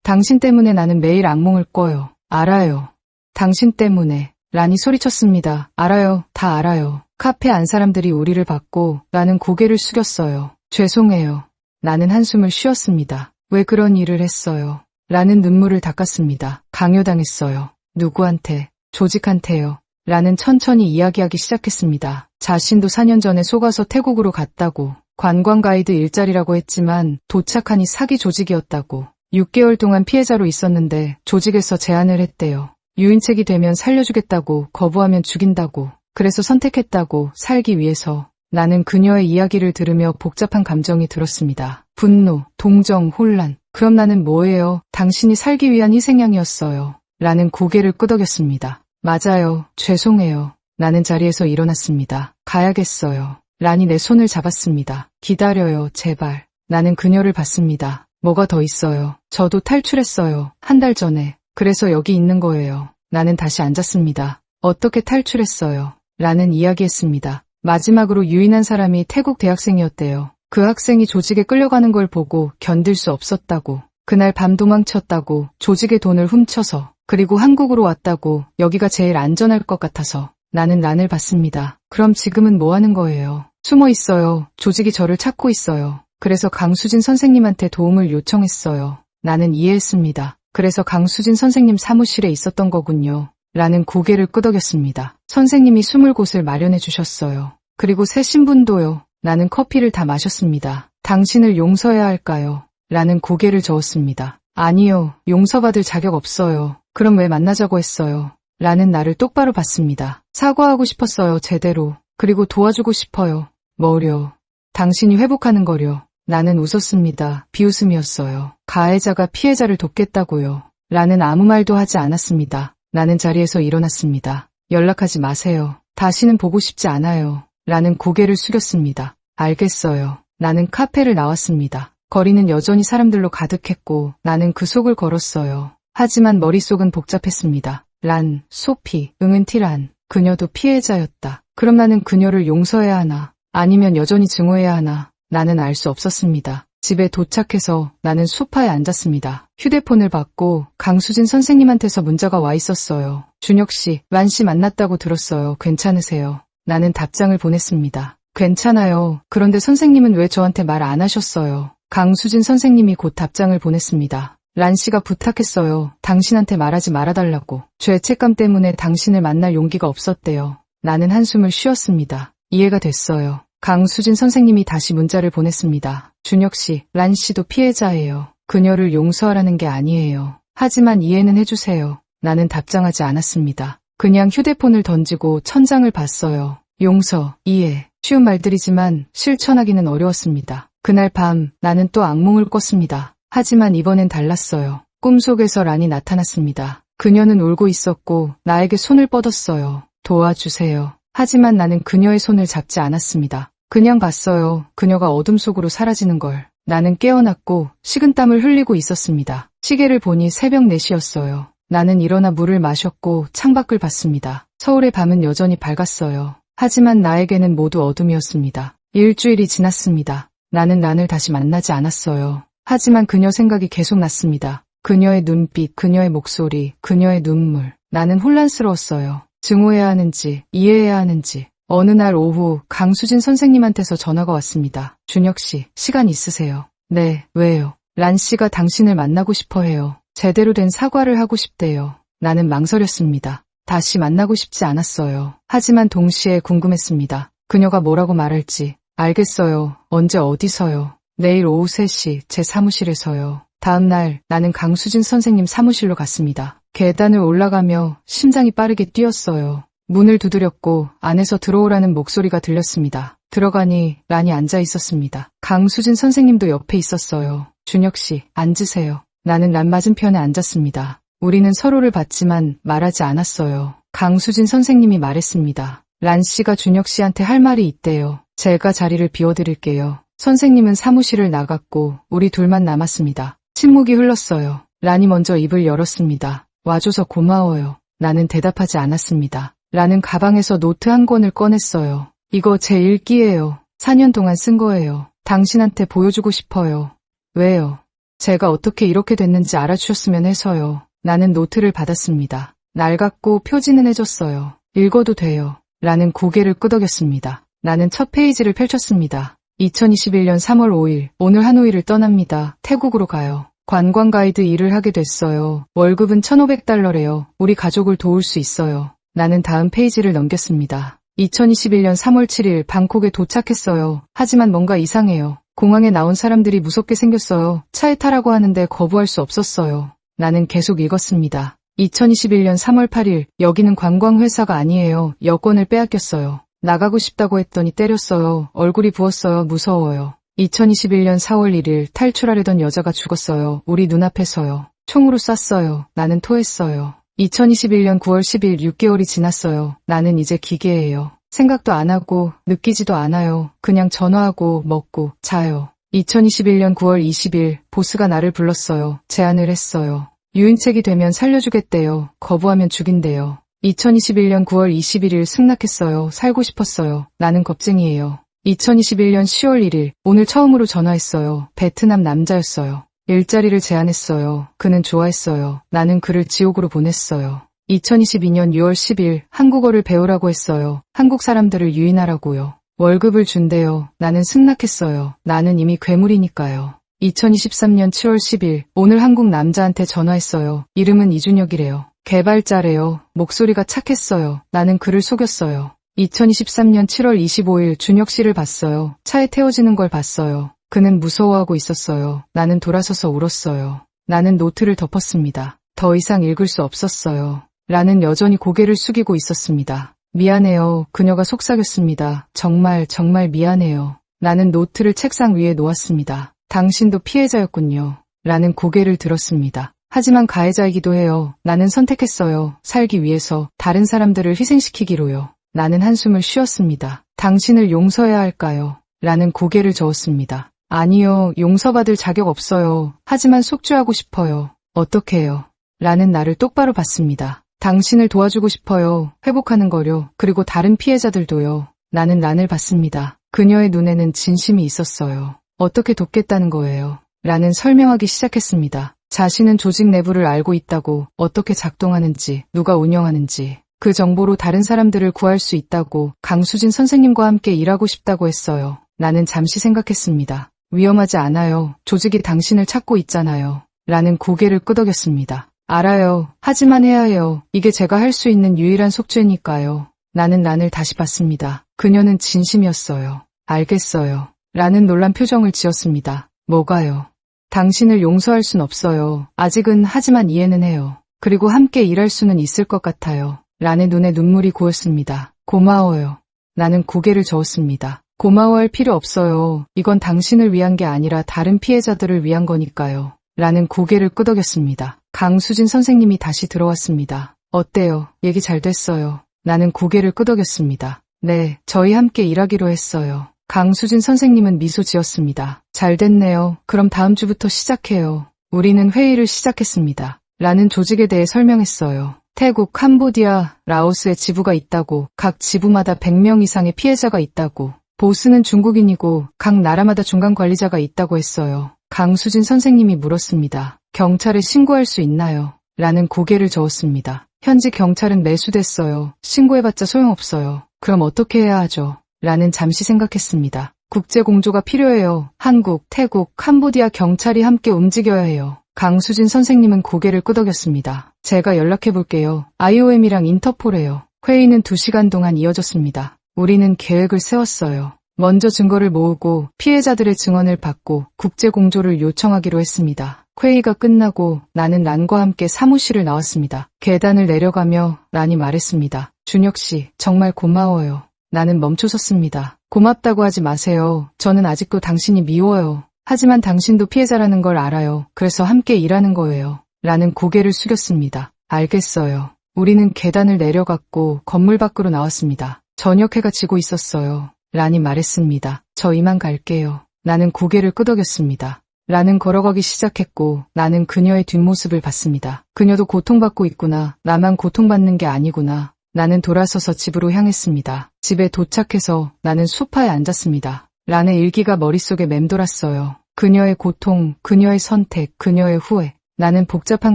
당신 때문에 나는 매일 악몽을 꿔요. 알아요. 당신 때문에. 란이 소리쳤습니다. 알아요. 다 알아요. 카페 안 사람들이 우리를 봤고 나는 고개를 숙였어요. 죄송해요. 나는 한숨을 쉬었습니다. 왜 그런 일을 했어요? 라는 눈물을 닦았습니다. 강요당했어요. 누구한테? 조직한테요. 라는 천천히 이야기하기 시작했습니다. 자신도 4년 전에 속아서 태국으로 갔다고. 관광 가이드 일자리라고 했지만 도착하니 사기 조직이었다고. 6개월 동안 피해자로 있었는데 조직에서 제안을 했대요. 유인책이 되면 살려주겠다고, 거부하면 죽인다고. 그래서 선택했다고, 살기 위해서. 나는 그녀의 이야기를 들으며 복잡한 감정이 들었습니다. 분노, 동정, 혼란. 그럼 나는 뭐예요? 당신이 살기 위한 희생양이었어요. 라는 고개를 끄덕였습니다. 맞아요. 죄송해요. 나는 자리에서 일어났습니다. 가야겠어요. 란이 내 손을 잡았습니다. 기다려요, 제발. 나는 그녀를 봤습니다. 뭐가 더 있어요? 저도 탈출했어요. 1달 전에. 그래서 여기 있는 거예요. 나는 다시 앉았습니다. 어떻게 탈출했어요? 라는 이야기했습니다. 마지막으로 유인한 사람이 태국 대학생이었대요. 그 학생이 조직에 끌려가는 걸 보고 견딜 수 없었다고. 그날 밤 도망쳤다고. 조직의 돈을 훔쳐서. 그리고 한국으로 왔다고. 여기가 제일 안전할 것 같아서. 나는 란을 봤습니다. 그럼 지금은 뭐 하는 거예요? 숨어 있어요. 조직이 저를 찾고 있어요. 그래서 강수진 선생님한테 도움을 요청했어요. 나는 이해했습니다. 그래서 강수진 선생님 사무실에 있었던 거군요. 라는 고개를 끄덕였습니다. 선생님이 숨을 곳을 마련해 주셨어요. 그리고 새 신분도요. 나는 커피를 다 마셨습니다. 당신을 용서해야 할까요? 라는 고개를 저었습니다. 아니요. 용서받을 자격 없어요. 그럼 왜 만나자고 했어요? 라는 나를 똑바로 봤습니다. 사과하고 싶었어요. 제대로. 그리고 도와주고 싶어요. 뭐려? 당신이 회복하는 거려. 나는 웃었습니다. 비웃음이었어요. 가해자가 피해자를 돕겠다고요. 라는 아무 말도 하지 않았습니다. 나는 자리에서 일어났습니다. 연락하지 마세요. 다시는 보고 싶지 않아요. 라는 고개를 숙였습니다. 알겠어요. 나는 카페를 나왔습니다. 거리는 여전히 사람들로 가득했고 나는 그 속을 걸었어요. 하지만 머릿속은 복잡했습니다. 란, 소피, 응은티란. 그녀도 피해자였다. 그럼 나는 그녀를 용서해야 하나? 아니면 여전히 증오해야 하나? 나는 알 수 없었습니다. 집에 도착해서 나는 소파에 앉았습니다. 휴대폰을 받고 강수진 선생님한테서 문자가 와 있었어요. 준혁 씨, 란 씨 만났다고 들었어요. 괜찮으세요? 나는 답장을 보냈습니다. 괜찮아요. 그런데 선생님은 왜 저한테 말 안 하셨어요? 강수진 선생님이 곧 답장을 보냈습니다. 란 씨가 부탁했어요. 당신한테 말하지 말아달라고. 죄책감 때문에 당신을 만날 용기가 없었대요. 나는 한숨을 쉬었습니다. 이해가 됐어요. 강수진 선생님이 다시 문자를 보냈습니다. 준혁 씨, 란 씨도 피해자예요. 그녀를 용서하라는 게 아니에요. 하지만 이해는 해주세요. 나는 답장하지 않았습니다. 그냥 휴대폰을 던지고 천장을 봤어요. 용서, 이해, 쉬운 말들이지만 실천하기는 어려웠습니다. 그날 밤 나는 또 악몽을 꿨습니다. 하지만 이번엔 달랐어요. 꿈속에서 란이 나타났습니다. 그녀는 울고 있었고 나에게 손을 뻗었어요. 도와주세요. 하지만 나는 그녀의 손을 잡지 않았습니다. 그냥 봤어요. 그녀가 어둠 속으로 사라지는 걸. 나는 깨어났고 식은땀을 흘리고 있었습니다. 시계를 보니 새벽 4시였어요. 나는 일어나 물을 마셨고 창밖을 봤습니다. 서울의 밤은 여전히 밝았어요. 하지만 나에게는 모두 어둠이었습니다. 일주일이 지났습니다. 나는 란을 다시 만나지 않았어요. 하지만 그녀 생각이 계속 났습니다. 그녀의 눈빛, 그녀의 목소리, 그녀의 눈물. 나는 혼란스러웠어요. 증오해야 하는지, 이해해야 하는지. 어느 날 오후 강수진 선생님한테서 전화가 왔습니다. 준혁 씨, 시간 있으세요? 네, 왜요? 란 씨가 당신을 만나고 싶어 해요. 제대로 된 사과를 하고 싶대요. 나는 망설였습니다. 다시 만나고 싶지 않았어요. 하지만 동시에 궁금했습니다. 그녀가 뭐라고 말할지. 알겠어요. 언제 어디서요? 내일 오후 3시 제 사무실에서요. 다음 날 나는 강수진 선생님 사무실로 갔습니다. 계단을 올라가며 심장이 빠르게 뛰었어요. 문을 두드렸고 안에서 들어오라는 목소리가 들렸습니다. 들어가니 란이 앉아 있었습니다. 강수진 선생님도 옆에 있었어요. 준혁 씨, 앉으세요. 나는 란 맞은편에 앉았습니다. 우리는 서로를 봤지만 말하지 않았어요. 강수진 선생님이 말했습니다. 란 씨가 준혁 씨한테 할 말이 있대요. 제가 자리를 비워드릴게요. 선생님은 사무실을 나갔고 우리 둘만 남았습니다. 침묵이 흘렀어요. 란이 먼저 입을 열었습니다. 와줘서 고마워요. 나는 대답하지 않았습니다. 란은 가방에서 노트 한 권을 꺼냈어요. 이거 제 일기예요. 4년 동안 쓴 거예요. 당신한테 보여주고 싶어요. 왜요? 제가 어떻게 이렇게 됐는지 알아주셨으면 해서요. 나는 노트를 받았습니다. 낡았고 표지는 해졌어요. 읽어도 돼요. 라는 고개를 끄덕였습니다. 나는 첫 페이지를 펼쳤습니다. 2021년 3월 5일, 오늘 하노이를 떠납니다. 태국으로 가요. 관광 가이드 일을 하게 됐어요. 월급은 1,500달러래요. 우리 가족을 도울 수 있어요. 나는 다음 페이지를 넘겼습니다. 2021년 3월 7일 방콕에 도착했어요. 하지만 뭔가 이상해요. 공항에 나온 사람들이 무섭게 생겼어요. 차에 타라고 하는데 거부할 수 없었어요. 나는 계속 읽었습니다. 2021년 3월 8일, 여기는 관광회사가 아니에요. 여권을 빼앗겼어요. 나가고 싶다고 했더니 때렸어요. 얼굴이 부었어요. 무서워요. 2021년 4월 1일, 탈출하려던 여자가 죽었어요. 우리 눈앞에서요. 총으로 쐈어요. 나는 토했어요. 2021년 9월 10일, 6개월이 지났어요. 나는 이제 기계예요. 생각도 안 하고 느끼지도 않아요. 그냥 전화하고 먹고 자요. 2021년 9월 20일, 보스가 나를 불렀어요. 제안을 했어요. 유인책이 되면 살려주겠대요. 거부하면 죽인대요. 2021년 9월 21일 승낙했어요. 살고 싶었어요. 나는 겁쟁이에요. 2021년 10월 1일, 오늘 처음으로 전화했어요. 베트남 남자였어요. 일자리를 제안했어요. 그는 좋아했어요. 나는 그를 지옥으로 보냈어요. 2022년 6월 10일, 한국어를 배우라고 했어요. 한국 사람들을 유인하라고요. 월급을 준대요. 나는 승낙했어요. 나는 이미 괴물이니까요. 2023년 7월 10일, 오늘 한국 남자한테 전화했어요. 이름은 이준혁이래요. 개발자래요. 목소리가 착했어요. 나는 그를 속였어요. 2023년 7월 25일 준혁 씨를 봤어요. 차에 태워지는 걸 봤어요. 그는 무서워하고 있었어요. 나는 돌아서서 울었어요. 나는 노트를 덮었습니다. 더 이상 읽을 수 없었어요. 라는 여전히 고개를 숙이고 있었습니다. 미안해요. 그녀가 속삭였습니다. 정말 미안해요. 나는 노트를 책상 위에 놓았습니다. 당신도 피해자였군요. 라는 고개를 들었습니다. 하지만 가해자이기도 해요. 나는 선택했어요. 살기 위해서 다른 사람들을 희생시키기로요. 나는 한숨을 쉬었습니다. 당신을 용서해야 할까요? 라는 고개를 저었습니다. 아니요, 용서받을 자격 없어요. 하지만 속죄하고 싶어요. 어떻게 해요? 라는 나를 똑바로 봤습니다. 당신을 도와주고 싶어요. 회복하는 거요. 그리고 다른 피해자들도요. 나는 란을 봤습니다. 그녀의 눈에는 진심이 있었어요. 어떻게 돕겠다는 거예요? 라는 설명하기 시작했습니다. 자신은 조직 내부를 알고 있다고, 어떻게 작동하는지, 누가 운영하는지, 그 정보로 다른 사람들을 구할 수 있다고, 강수진 선생님과 함께 일하고 싶다고 했어요. 나는 잠시 생각했습니다. 위험하지 않아요. 조직이 당신을 찾고 있잖아요. 라는 고개를 끄덕였습니다. 알아요. 하지만 해야 해요. 이게 제가 할 수 있는 유일한 속죄니까요. 나는 란을 다시 봤습니다. 그녀는 진심이었어요. 알겠어요. 라는 놀란 표정을 지었습니다. 뭐가요? 당신을 용서할 순 없어요. 아직은. 하지만 이해는 해요. 그리고 함께 일할 수는 있을 것 같아요. 란의 눈에 눈물이 고였습니다. 고마워요. 나는 고개를 저었습니다. 고마워할 필요 없어요. 이건 당신을 위한 게 아니라 다른 피해자들을 위한 거니까요. 라는 고개를 끄덕였습니다. 강수진 선생님이 다시 들어왔습니다. 어때요? 얘기 잘 됐어요. 나는 고개를 끄덕였습니다. 네, 저희 함께 일하기로 했어요. 강수진 선생님은 미소 지었습니다. 잘 됐네요. 그럼 다음 주부터 시작해요. 우리는 회의를 시작했습니다. 라는 조직에 대해 설명했어요. 태국, 캄보디아, 라오스에 지부가 있다고, 각 지부마다 100명 이상의 피해자가 있다고, 보스는 중국인이고 각 나라마다 중간 관리자가 있다고 했어요. 강수진 선생님이 물었습니다. 경찰에 신고할 수 있나요? 라는 고개를 저었습니다. 현지 경찰은 매수됐어요. 신고해봤자 소용없어요. 그럼 어떻게 해야 하죠? 라는 잠시 생각했습니다. 국제공조가 필요해요. 한국, 태국, 캄보디아 경찰이 함께 움직여야 해요. 강수진 선생님은 고개를 끄덕였습니다. 제가 연락해볼게요. IOM이랑 인터폴에요. 회의는 2시간 동안 이어졌습니다. 우리는 계획을 세웠어요. 먼저 증거를 모으고 피해자들의 증언을 받고 국제공조를 요청하기로 했습니다. 회의가 끝나고 나는 란과 함께 사무실을 나왔습니다. 계단을 내려가며 란이 말했습니다. 준혁 씨, 정말 고마워요. 나는 멈춰섰습니다. 고맙다고 하지 마세요. 저는 아직도 당신이 미워요. 하지만 당신도 피해자라는 걸 알아요. 그래서 함께 일하는 거예요. 라는 고개를 숙였습니다. 알겠어요. 우리는 계단을 내려갔고 건물 밖으로 나왔습니다. 저녁 해가 지고 있었어요. 란이 말했습니다. 저 이만 갈게요. 나는 고개를 끄덕였습니다. 란은 걸어가기 시작했고 나는 그녀의 뒷모습을 봤습니다. 그녀도 고통받고 있구나. 나만 고통받는 게 아니구나. 나는 돌아서서 집으로 향했습니다. 집에 도착해서 나는 소파에 앉았습니다. 란의 일기가 머릿속에 맴돌았어요. 그녀의 고통, 그녀의 선택, 그녀의 후회. 나는 복잡한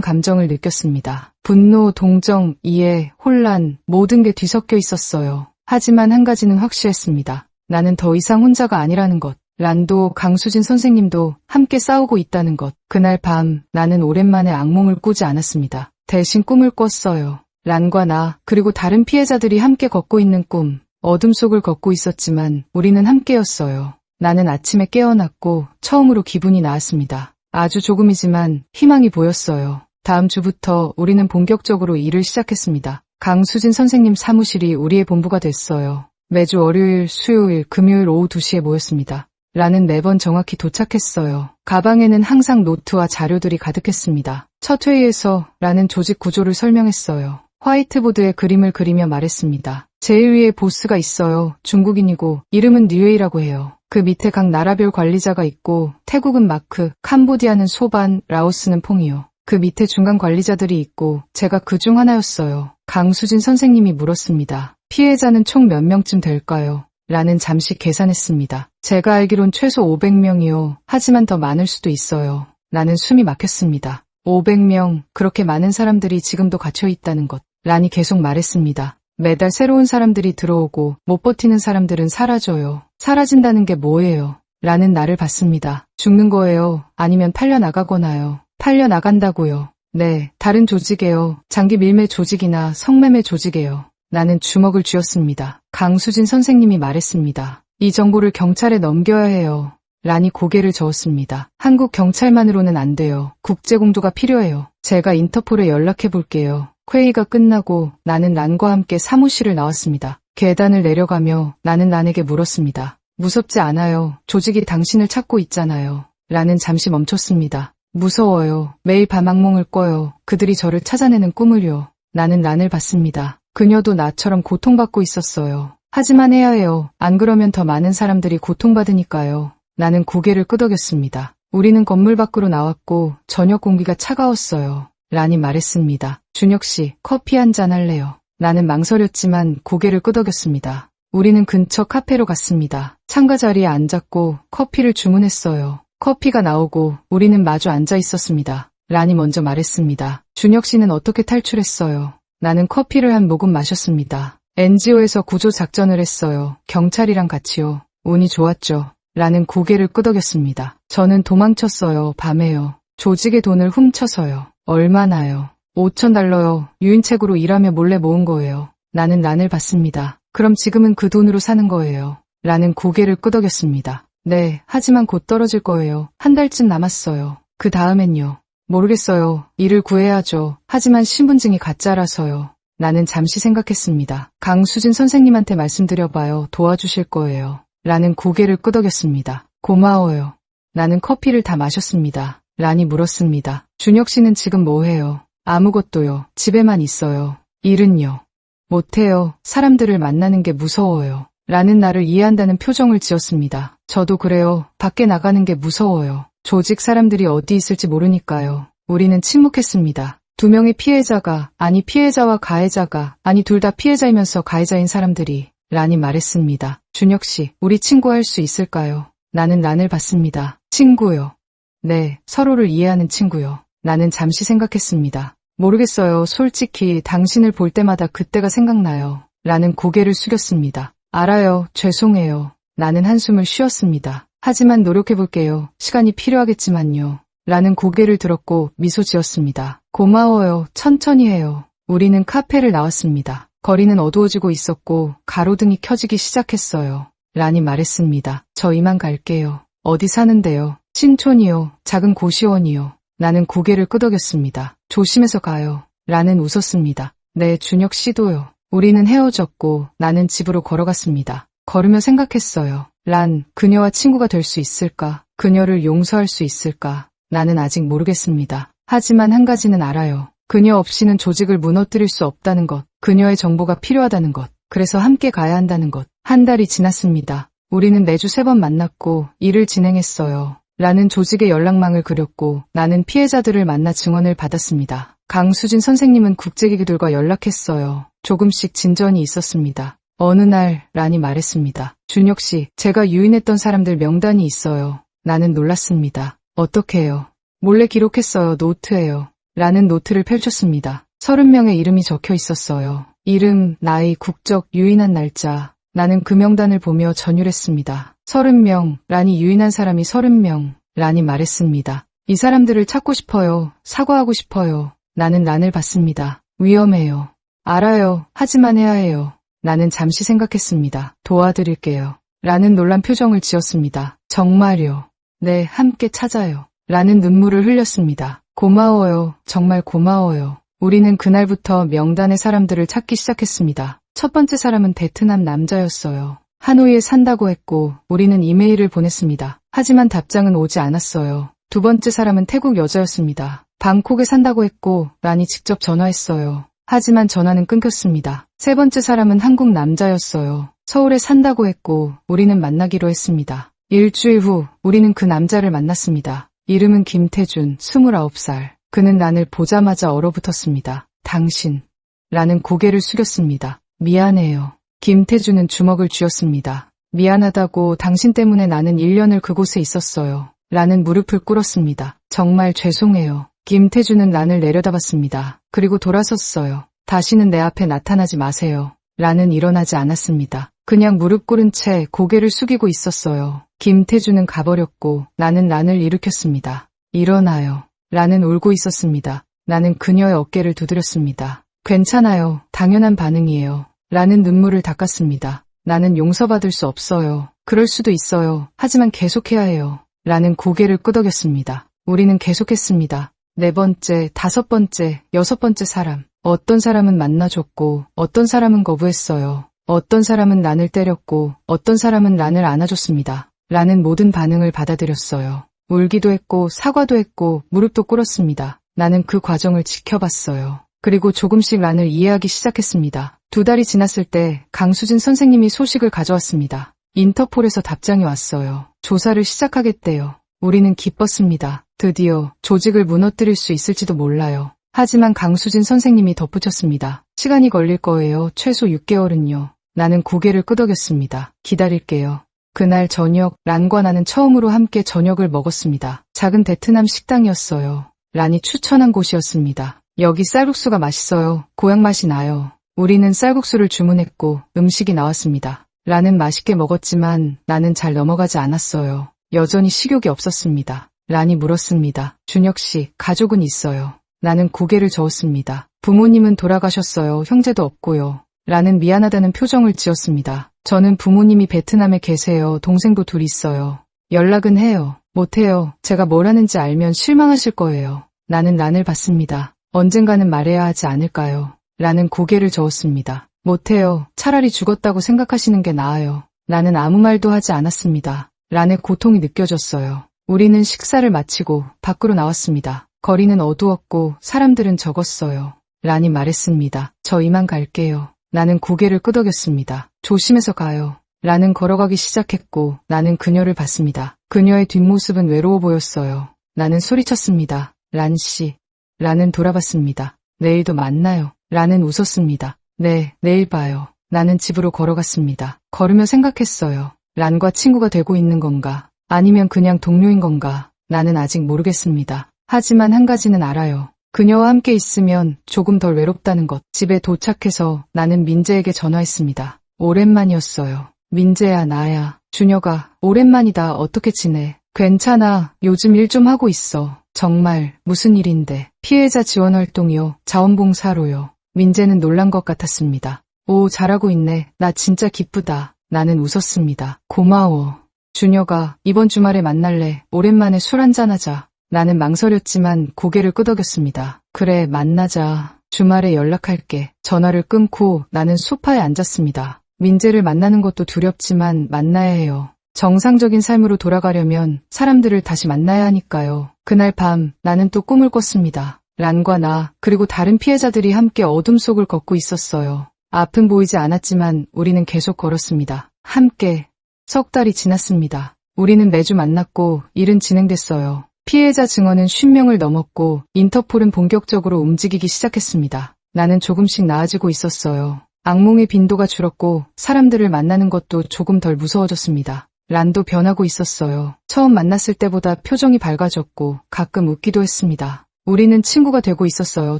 감정을 느꼈습니다. 분노, 동정, 이해, 혼란, 모든 게 뒤섞여 있었어요. 하지만 한 가지는 확실했습니다. 나는 더 이상 혼자가 아니라는 것. 란도, 강수진 선생님도 함께 싸우고 있다는 것. 그날 밤 나는 오랜만에 악몽을 꾸지 않았습니다. 대신 꿈을 꿨어요. 란과 나, 그리고 다른 피해자들이 함께 걷고 있는 꿈. 어둠 속을 걷고 있었지만 우리는 함께였어요. 나는 아침에 깨어났고 처음으로 기분이 나았습니다. 아주 조금이지만 희망이 보였어요. 다음 주부터 우리는 본격적으로 일을 시작했습니다. 강수진 선생님 사무실이 우리의 본부가 됐어요. 매주 월요일, 수요일, 금요일 오후 2시에 모였습니다. 란은 매번 정확히 도착했어요. 가방에는 항상 노트와 자료들이 가득했습니다. 첫 회의에서 란은 조직 구조를 설명했어요. 화이트보드에 그림을 그리며 말했습니다. 제일 위에 보스가 있어요. 중국인이고 이름은 류에이라고 해요. 그 밑에 각 나라별 관리자가 있고 태국은 마크, 캄보디아는 소반, 라오스는 퐁이요. 그 밑에 중간 관리자들이 있고 제가 그 중 하나였어요. 강수진 선생님이 물었습니다. 피해자는 총 몇 명쯤 될까요? 라는 잠시 계산했습니다. 제가 알기론 최소 500명이요. 하지만 더 많을 수도 있어요. 나는 숨이 막혔습니다. 500명, 그렇게 많은 사람들이 지금도 갇혀 있다는 것. 란이 계속 말했습니다. 매달 새로운 사람들이 들어오고 못 버티는 사람들은 사라져요. 사라진다는 게 뭐예요? 란은 나를 봤습니다. 죽는 거예요? 아니면 팔려나가거나요? 팔려나간다고요. 네, 다른 조직이에요. 장기 밀매 조직이나 성매매 조직이에요. 나는 주먹을 쥐었습니다. 강수진 선생님이 말했습니다. 이 정보를 경찰에 넘겨야 해요. 란이 고개를 저었습니다. 한국 경찰만으로는 안 돼요. 국제공조가 필요해요. 제가 인터폴에 연락해 볼게요. 회의가 끝나고 나는 란과 함께 사무실을 나왔습니다. 계단을 내려가며 나는 란에게 물었습니다. 무섭지 않아요. 조직이 당신을 찾고 있잖아요. 란은 잠시 멈췄습니다. 무서워요. 매일 밤 악몽을 꿔요. 그들이 저를 찾아내는 꿈을요. 나는 란을 봤습니다. 그녀도 나처럼 고통받고 있었어요. 하지만 해야 해요. 안 그러면 더 많은 사람들이 고통받으니까요. 나는 고개를 끄덕였습니다. 우리는 건물 밖으로 나왔고 저녁 공기가 차가웠어요. 란이 말했습니다. 준혁 씨, 커피 한 잔 할래요? 나는 망설였지만 고개를 끄덕였습니다. 우리는 근처 카페로 갔습니다. 창가 자리에 앉았고 커피를 주문했어요. 커피가 나오고 우리는 마주 앉아 있었습니다. 란이 먼저 말했습니다. 준혁 씨는 어떻게 탈출했어요? 나는 커피를 한 모금 마셨습니다. NGO에서 구조 작전을 했어요. 경찰이랑 같이요. 운이 좋았죠. 란은 고개를 끄덕였습니다. 저는 도망쳤어요. 밤에요. 조직의 돈을 훔쳐서요. 얼마나요? $5,000요. 유인책으로 일하며 몰래 모은 거예요. 나는 란을 봤습니다. 그럼 지금은 그 돈으로 사는 거예요. 란은 고개를 끄덕였습니다. 네, 하지만 곧 떨어질 거예요. 한 달쯤 남았어요. 그 다음엔요. 모르겠어요. 일을 구해야죠. 하지만 신분증이 가짜라서요. 나는 잠시 생각했습니다. 강수진 선생님한테 말씀드려봐요. 도와주실 거예요. 란은 고개를 끄덕였습니다. 고마워요. 나는 커피를 다 마셨습니다. 란이 물었습니다. 준혁 씨는 지금 뭐 해요? 아무것도요. 집에만 있어요. 일은요? 못해요. 사람들을 만나는 게 무서워요. 란은 나를 이해한다는 표정을 지었습니다. 저도 그래요. 밖에 나가는 게 무서워요. 조직 사람들이 어디 있을지 모르니까요. 우리는 침묵했습니다. 두 명의 피해자가, 아니 피해자와 가해자가, 아니 둘 다 피해자이면서 가해자인 사람들이. 란이 말했습니다. 준혁 씨, 우리 친구할 수 있을까요? 나는 란을 봤습니다. 친구요. 네, 서로를 이해하는 친구요. 나는 잠시 생각했습니다. 모르겠어요. 솔직히 당신을 볼 때마다 그때가 생각나요. 란은 고개를 숙였습니다. 알아요. 죄송해요. 나는 한숨을 쉬었습니다. 하지만 노력해볼게요. 시간이 필요하겠지만요. 란은 고개를 들었고 미소 지었습니다. 고마워요. 천천히 해요. 우리는 카페를 나왔습니다. 거리는 어두워지고 있었고 가로등이 켜지기 시작했어요. 란이 말했습니다. 저 이만 갈게요. 어디 사는데요? 신촌이요. 작은 고시원이요. 나는 고개를 끄덕였습니다. 조심해서 가요. 란은 웃었습니다. 네, 준혁 씨도요. 우리는 헤어졌고 나는 집으로 걸어갔습니다. 걸으며 생각했어요. 란, 그녀와 친구가 될 수 있을까? 그녀를 용서할 수 있을까? 나는 아직 모르겠습니다. 하지만 한 가지는 알아요. 그녀 없이는 조직을 무너뜨릴 수 없다는 것. 그녀의 정보가 필요하다는 것. 그래서 함께 가야 한다는 것. 한 달이 지났습니다. 우리는 매주 3번 만났고 일을 진행했어요. 라는 조직의 연락망을 그렸고 나는 피해자들을 만나 증언을 받았습니다. 강수진 선생님은 국제기구들과 연락했어요. 조금씩 진전이 있었습니다. 어느 날 란이 말했습니다. 준혁 씨, 제가 유인했던 사람들 명단이 있어요. 나는 놀랐습니다. 어떻게요? 몰래 기록했어요. 노트예요. 라는 노트를 펼쳤습니다. 30명의 이름이 적혀 있었어요. 이름, 나이, 국적, 유인한 날짜. 나는 그 명단을 보며 전율했습니다. 30명, 란이 유인한 사람이 30명, 란이 말했습니다. 이 사람들을 찾고 싶어요. 사과하고 싶어요. 나는 란을 봤습니다. 위험해요. 알아요. 하지만 해야 해요. 나는 잠시 생각했습니다. 도와드릴게요. 란은 놀란 표정을 지었습니다. 정말요. 네, 함께 찾아요. 란은 눈물을 흘렸습니다. 고마워요. 정말 고마워요. 우리는 그날부터 명단의 사람들을 찾기 시작했습니다. 첫 번째 사람은 베트남 남자였어요. 하노이에 산다고 했고 우리는 이메일을 보냈습니다. 하지만 답장은 오지 않았어요. 두 번째 사람은 태국 여자였습니다. 방콕에 산다고 했고 란이 직접 전화했어요. 하지만 전화는 끊겼습니다. 세 번째 사람은 한국 남자였어요. 서울에 산다고 했고 우리는 만나기로 했습니다. 일주일 후 우리는 그 남자를 만났습니다. 이름은 김태준, 29살. 그는 란을 보자마자 얼어붙었습니다. 당신. 란은 고개를 숙였습니다. 미안해요. 김태준은 주먹을 쥐었습니다. 미안하다고 당신 때문에 나는 1년을 그곳에 있었어요. 란은 무릎을 꿇었습니다. 정말 죄송해요. 김태준은 란을 내려다봤습니다. 그리고 돌아섰어요. 다시는 내 앞에 나타나지 마세요. 란은 일어나지 않았습니다. 그냥 무릎 꿇은 채 고개를 숙이고 있었어요. 김태준은 가버렸고 나는 란을 일으켰습니다. 일어나요. 란은 울고 있었습니다. 나는 그녀의 어깨를 두드렸습니다. 괜찮아요. 당연한 반응이에요. 란은 눈물을 닦았습니다. 나는 용서받을 수 없어요. 그럴 수도 있어요. 하지만 계속해야 해요. 란은 고개를 끄덕였습니다. 우리는 계속했습니다. 4번째, 5번째, 6번째 사람. 어떤 사람은 만나줬고 어떤 사람은 거부했어요. 어떤 사람은 란을 때렸고 어떤 사람은 란을 안아줬습니다. 란은 모든 반응을 받아들였어요. 울기도 했고 사과도 했고 무릎도 꿇었습니다. 나는 그 과정을 지켜봤어요. 그리고 조금씩 란을 이해하기 시작했습니다. 2달이 지났을 때 강수진 선생님이 소식을 가져왔습니다. 인터폴에서 답장이 왔어요. 조사를 시작하겠대요. 우리는 기뻤습니다. 드디어 조직을 무너뜨릴 수 있을지도 몰라요. 하지만 강수진 선생님이 덧붙였습니다. 시간이 걸릴 거예요. 최소 6개월은요. 나는 고개를 끄덕였습니다. 기다릴게요. 그날 저녁, 란과 나는 처음으로 함께 저녁을 먹었습니다. 작은 베트남 식당이었어요. 란이 추천한 곳이었습니다. 여기 쌀국수가 맛있어요. 고향 맛이 나요. 우리는 쌀국수를 주문했고 음식이 나왔습니다. 란은 맛있게 먹었지만 나는 잘 넘어가지 않았어요. 여전히 식욕이 없었습니다. 란이 물었습니다. 준혁 씨, 가족은 있어요. 나는 고개를 저었습니다. 부모님은 돌아가셨어요. 형제도 없고요. 란은 미안하다는 표정을 지었습니다. 저는 부모님이 베트남에 계세요. 동생도 둘 있어요. 연락은 해요. 못해요. 제가 뭘 하는지 알면 실망하실 거예요. 나는 란을 봤습니다. 언젠가는 말해야 하지 않을까요? 란은 고개를 저었습니다. 못해요. 차라리 죽었다고 생각하시는 게 나아요. 나는 아무 말도 하지 않았습니다. 란의 고통이 느껴졌어요. 우리는 식사를 마치고 밖으로 나왔습니다. 거리는 어두웠고 사람들은 적었어요. 란이 말했습니다. 저 이만 갈게요. 나는 고개를 끄덕였습니다. 조심해서 가요. 란은 걸어가기 시작했고 나는 그녀를 봤습니다. 그녀의 뒷모습은 외로워 보였어요. 나는 소리쳤습니다. 란 씨. 란은 돌아봤습니다. 내일도 만나요. 란은 웃었습니다. 네, 내일 봐요. 나는 집으로 걸어갔습니다. 걸으며 생각했어요. 란과 친구가 되고 있는 건가? 아니면 그냥 동료인 건가? 나는 아직 모르겠습니다. 하지만 한 가지는 알아요. 그녀와 함께 있으면 조금 덜 외롭다는 것. 집에 도착해서 나는 민재에게 전화했습니다. 오랜만이었어요. 민재야, 나야. 준혁아, 오랜만이다. 어떻게 지내? 괜찮아. 요즘 일 좀 하고 있어. 정말 무슨 일인데? 피해자 지원 활동이요. 자원봉사로요. 민재는 놀란 것 같았습니다. 오, 잘하고 있네. 나 진짜 기쁘다. 나는 웃었습니다. 고마워. 준혁아, 이번 주말에 만날래. 오랜만에 술 한잔하자. 나는 망설였지만 고개를 끄덕였습니다. 그래, 만나자. 주말에 연락할게. 전화를 끊고 나는 소파에 앉았습니다. 민재를 만나는 것도 두렵지만 만나야 해요. 정상적인 삶으로 돌아가려면 사람들을 다시 만나야 하니까요. 그날 밤 나는 또 꿈을 꿨습니다. 란과 나 그리고 다른 피해자들이 함께 어둠 속을 걷고 있었어요. 앞은 보이지 않았지만 우리는 계속 걸었습니다. 함께. 석 달이 지났습니다. 우리는 매주 만났고 일은 진행됐어요. 피해자 증언은 50명을 넘었고 인터폴은 본격적으로 움직이기 시작했습니다. 나는 조금씩 나아지고 있었어요. 악몽의 빈도가 줄었고 사람들을 만나는 것도 조금 덜 무서워졌습니다. 란도 변하고 있었어요. 처음 만났을 때보다 표정이 밝아졌고 가끔 웃기도 했습니다. 우리는 친구가 되고 있었어요.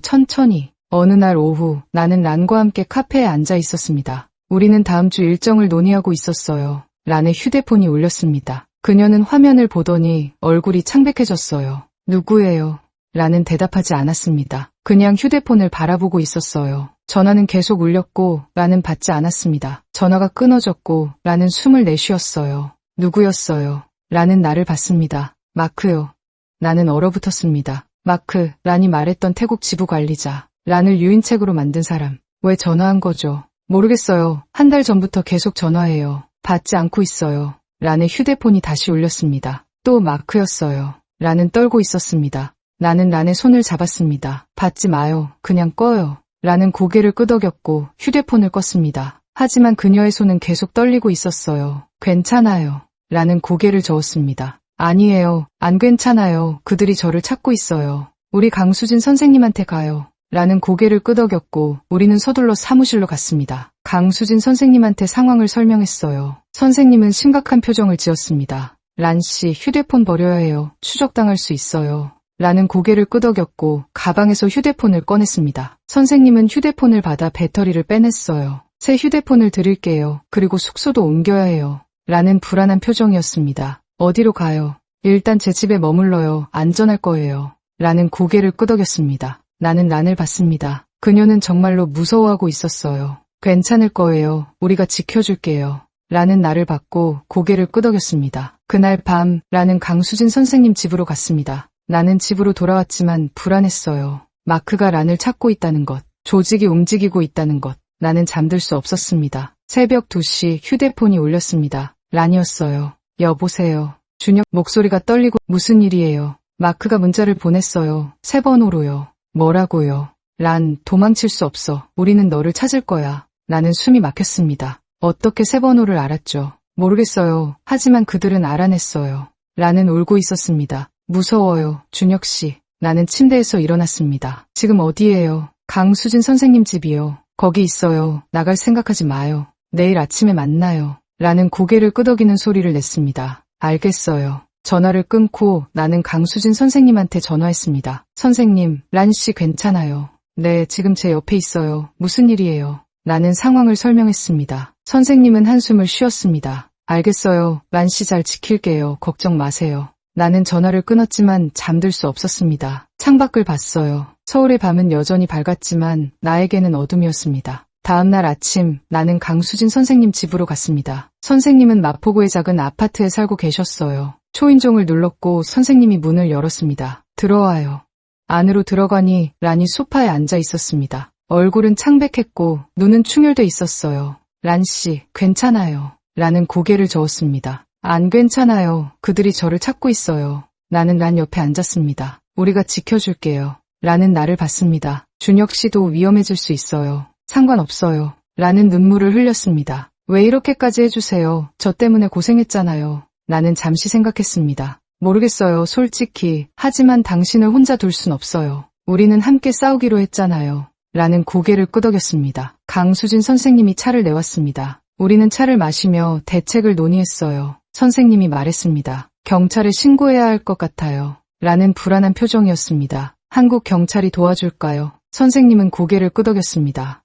천천히. 어느 날 오후 나는 란과 함께 카페에 앉아 있었습니다. 우리는 다음 주 일정을 논의하고 있었어요. 란의 휴대폰이 울렸습니다. 그녀는 화면을 보더니 얼굴이 창백해졌어요. 누구예요? 란은 대답하지 않았습니다. 그냥 휴대폰을 바라보고 있었어요. 전화는 계속 울렸고 란은 받지 않았습니다. 전화가 끊어졌고 란은 숨을 내쉬었어요. 누구였어요? 란은 나를 봤습니다. 마크요. 나는 얼어붙었습니다. 마크, 란이 말했던 태국 지부 관리자. 란을 유인책으로 만든 사람. 왜 전화한 거죠? 모르겠어요. 한 달 전부터 계속 전화해요. 받지 않고 있어요. 란의 휴대폰이 다시 울렸습니다. 또 마크였어요. 란은 떨고 있었습니다. 나는 란의 손을 잡았습니다. 받지 마요. 그냥 꺼요. 란은 고개를 끄덕였고 휴대폰을 껐습니다. 하지만 그녀의 손은 계속 떨리고 있었어요. 괜찮아요. 란은 고개를 저었습니다. 아니에요. 안 괜찮아요. 그들이 저를 찾고 있어요. 우리 강수진 선생님한테 가요. 란은 고개를 끄덕였고 우리는 서둘러 사무실로 갔습니다. 강수진 선생님한테 상황을 설명했어요. 선생님은 심각한 표정을 지었습니다. 란 씨, 휴대폰 버려야 해요. 추적당할 수 있어요. 란은 고개를 끄덕였고 가방에서 휴대폰을 꺼냈습니다. 선생님은 휴대폰을 받아 배터리를 빼냈어요. 새 휴대폰을 드릴게요. 그리고 숙소도 옮겨야 해요. 란은 불안한 표정이었습니다. 어디로 가요? 일단 제 집에 머물러요. 안전할 거예요. 란은 고개를 끄덕였습니다. 나는 란을 봤습니다. 그녀는 정말로 무서워하고 있었어요. 괜찮을 거예요. 우리가 지켜줄게요. 란은 나를 봤고 고개를 끄덕였습니다. 그날 밤 란은 강수진 선생님 집으로 갔습니다. 나는 집으로 돌아왔지만 불안했어요. 마크가 란을 찾고 있다는 것, 조직이 움직이고 있다는 것, 나는 잠들 수 없었습니다. 새벽 2시 휴대폰이 울렸습니다. 란이었어요. 여보세요. 준혁 목소리가 떨리고 무슨 일이에요? 마크가 문자를 보냈어요. 3번호로요. 뭐라고요? 란, 도망칠 수 없어. 우리는 너를 찾을 거야. 나는 숨이 막혔습니다. 어떻게 3번호를 알았죠? 모르겠어요. 하지만 그들은 알아냈어요. 란은 울고 있었습니다. 무서워요. 준혁 씨. 나는 침대에서 일어났습니다. 지금 어디예요? 강수진 선생님 집이요. 거기 있어요. 나갈 생각하지 마요. 내일 아침에 만나요. 라는 고개를 끄덕이는 소리를 냈습니다. 알겠어요. 전화를 끊고 나는 강수진 선생님한테 전화했습니다. 선생님, 란 씨 괜찮아요. 네, 지금 제 옆에 있어요. 무슨 일이에요? 나는 상황을 설명했습니다. 선생님은 한숨을 쉬었습니다. 알겠어요. 란 씨 잘 지킬게요. 걱정 마세요. 나는 전화를 끊었지만 잠들 수 없었습니다. 창밖을 봤어요. 서울의 밤은 여전히 밝았지만 나에게는 어둠이었습니다. 다음날 아침 나는 강수진 선생님 집으로 갔습니다. 선생님은 마포구의 작은 아파트에 살고 계셨어요. 초인종을 눌렀고 선생님이 문을 열었습니다. 들어와요. 안으로 들어가니 란이 소파에 앉아 있었습니다. 얼굴은 창백했고 눈은 충혈돼 있었어요. 란 씨, 괜찮아요. 란은 고개를 저었습니다. 안 괜찮아요. 그들이 저를 찾고 있어요. 나는 란 옆에 앉았습니다. 우리가 지켜줄게요. 란은 나를 봤습니다. 준혁 씨도 위험해질 수 있어요. 상관없어요. 란은 눈물을 흘렸습니다. 왜 이렇게까지 해주세요. 저 때문에 고생했잖아요. 나는 잠시 생각했습니다. 모르겠어요, 솔직히. 하지만 당신을 혼자 둘 순 없어요. 우리는 함께 싸우기로 했잖아요. 라는 고개를 끄덕였습니다. 강수진 선생님이 차를 내왔습니다. 우리는 차를 마시며 대책을 논의했어요. 선생님이 말했습니다. 경찰에 신고해야 할 것 같아요. 라는 불안한 표정이었습니다. 한국 경찰이 도와줄까요? 선생님은 고개를 끄덕였습니다.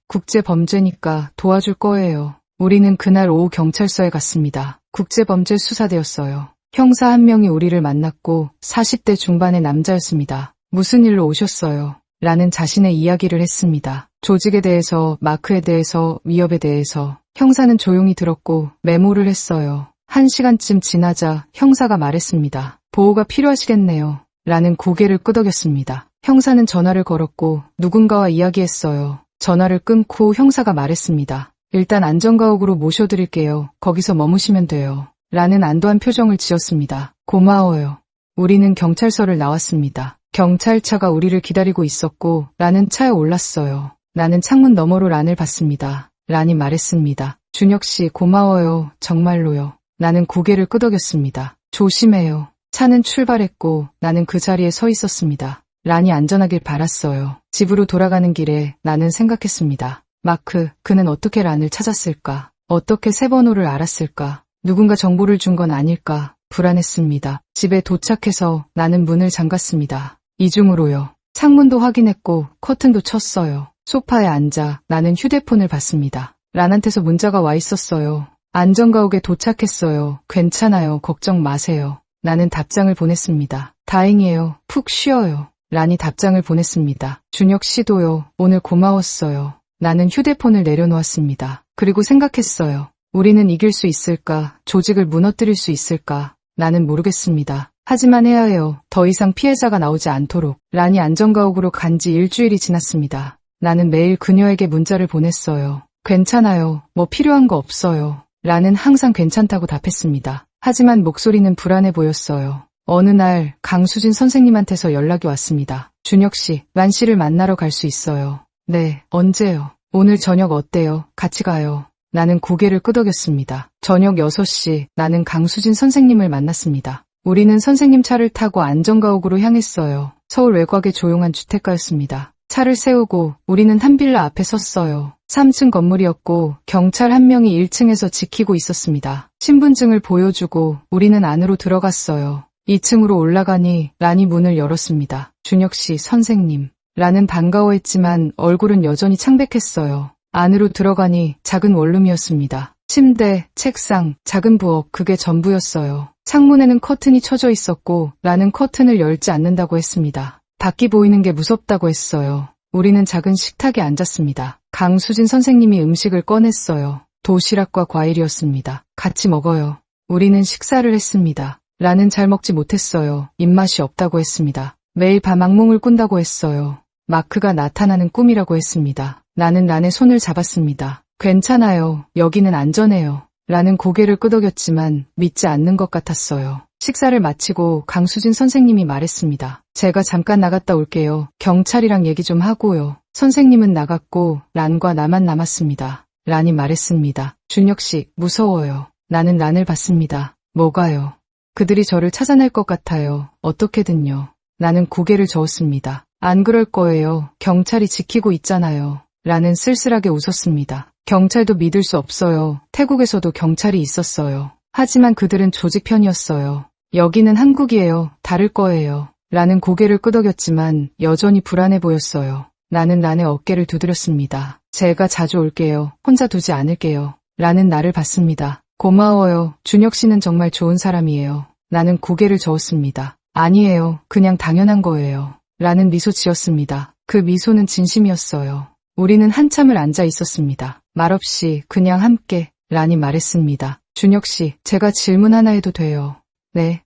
국제범죄니까 도와줄 거예요. 우리는 그날 오후 경찰서에 갔습니다. 국제범죄 수사대였어요. 형사 한 명이 우리를 만났고 40대 중반의 남자였습니다. 무슨 일로 오셨어요? 라는 자신의 이야기를 했습니다. 조직에 대해서, 마크에 대해서, 위협에 대해서. 형사는 조용히 들었고 메모를 했어요. 1시간쯤 지나자 형사가 말했습니다. 보호가 필요하시겠네요. 라는 고개를 끄덕였습니다. 형사는 전화를 걸었고 누군가와 이야기했어요. 전화를 끊고 형사가 말했습니다. 일단 안전가옥으로 모셔드릴게요. 거기서 머무시면 돼요. 라는 안도한 표정을 지었습니다. 고마워요. 우리는 경찰서를 나왔습니다. 경찰차가 우리를 기다리고 있었고 란은 차에 올랐어요. 나는 창문 너머로 란을 봤습니다. 란이 말했습니다. 준혁 씨 고마워요. 정말로요. 나는 고개를 끄덕였습니다. 조심해요. 차는 출발했고 나는 그 자리에 서 있었습니다. 란이 안전하길 바랐어요. 집으로 돌아가는 길에 나는 생각했습니다. 마크, 그는 어떻게 란을 찾았을까? 어떻게 3번호를 알았을까? 누군가 정보를 준 건 아닐까 불안했습니다. 집에 도착해서 나는 문을 잠갔습니다. 이중으로요. 창문도 확인했고 커튼도 쳤어요. 소파에 앉아 나는 휴대폰을 봤습니다. 란한테서 문자가 와 있었어요. 안전가옥에 도착했어요. 괜찮아요. 걱정 마세요. 나는 답장을 보냈습니다. 다행이에요. 푹 쉬어요. 란이 답장을 보냈습니다. 준혁 씨도요. 오늘 고마웠어요. 나는 휴대폰을 내려놓았습니다. 그리고 생각했어요. 우리는 이길 수 있을까? 조직을 무너뜨릴 수 있을까? 나는 모르겠습니다. 하지만 해야 해요. 더 이상 피해자가 나오지 않도록. 란이 안전가옥으로 간 지 일주일이 지났습니다. 나는 매일 그녀에게 문자를 보냈어요. 괜찮아요. 뭐 필요한 거 없어요. 란은 항상 괜찮다고 답했습니다. 하지만 목소리는 불안해 보였어요. 어느 날 강수진 선생님한테서 연락이 왔습니다. 준혁 씨, 란 씨를 만나러 갈 수 있어요. 네, 언제요? 오늘 저녁 어때요? 같이 가요. 나는 고개를 끄덕였습니다. 저녁 6시 나는 강수진 선생님을 만났습니다. 우리는 선생님 차를 타고 안전가옥으로 향했어요. 서울 외곽의 조용한 주택가였습니다. 차를 세우고 우리는 한 빌라 앞에 섰어요. 3층 건물이었고 경찰 한 명이 1층에서 지키고 있었습니다. 신분증을 보여주고 우리는 안으로 들어갔어요. 2층으로 올라가니 란이 문을 열었습니다. 준혁 씨, 선생님. 란은 반가워했지만 얼굴은 여전히 창백했어요. 안으로 들어가니 작은 원룸이었습니다. 침대, 책상, 작은 부엌, 그게 전부였어요. 창문에는 커튼이 쳐져 있었고 란은 커튼을 열지 않는다고 했습니다. 밖이 보이는 게 무섭다고 했어요. 우리는 작은 식탁에 앉았습니다. 강수진 선생님이 음식을 꺼냈어요. 도시락과 과일이었습니다. 같이 먹어요. 우리는 식사를 했습니다. 란은 잘 먹지 못했어요. 입맛이 없다고 했습니다. 매일 밤 악몽을 꾼다고 했어요. 마크가 나타나는 꿈이라고 했습니다. 나는 란의 손을 잡았습니다. 괜찮아요. 여기는 안전해요. 란은 고개를 끄덕였지만 믿지 않는 것 같았어요. 식사를 마치고 강수진 선생님이 말했습니다. 제가 잠깐 나갔다 올게요. 경찰이랑 얘기 좀 하고요. 선생님은 나갔고 란과 나만 남았습니다. 란이 말했습니다. 준혁 씨, 무서워요. 나는 란을 봤습니다. 뭐가요? 그들이 저를 찾아낼 것 같아요. 어떻게든요. 나는 고개를 저었습니다. 안 그럴 거예요. 경찰이 지키고 있잖아요. 란은 쓸쓸하게 웃었습니다. 경찰도 믿을 수 없어요. 태국에서도 경찰이 있었어요. 하지만 그들은 조직 편이었어요. 여기는 한국이에요. 다를 거예요. 란은 고개를 끄덕였지만 여전히 불안해 보였어요. 나는 란의 어깨를 두드렸습니다. 제가 자주 올게요. 혼자 두지 않을게요. 란은 나를 봤습니다. 고마워요. 준혁 씨는 정말 좋은 사람이에요. 나는 고개를 저었습니다. 아니에요. 그냥 당연한 거예요. 란은 미소 지었습니다. 그 미소는 진심이었어요. 우리는 한참을 앉아 있었습니다. 말없이 그냥 함께. 란이 말했습니다. 준혁 씨, 제가 질문 하나 해도 돼요? 네.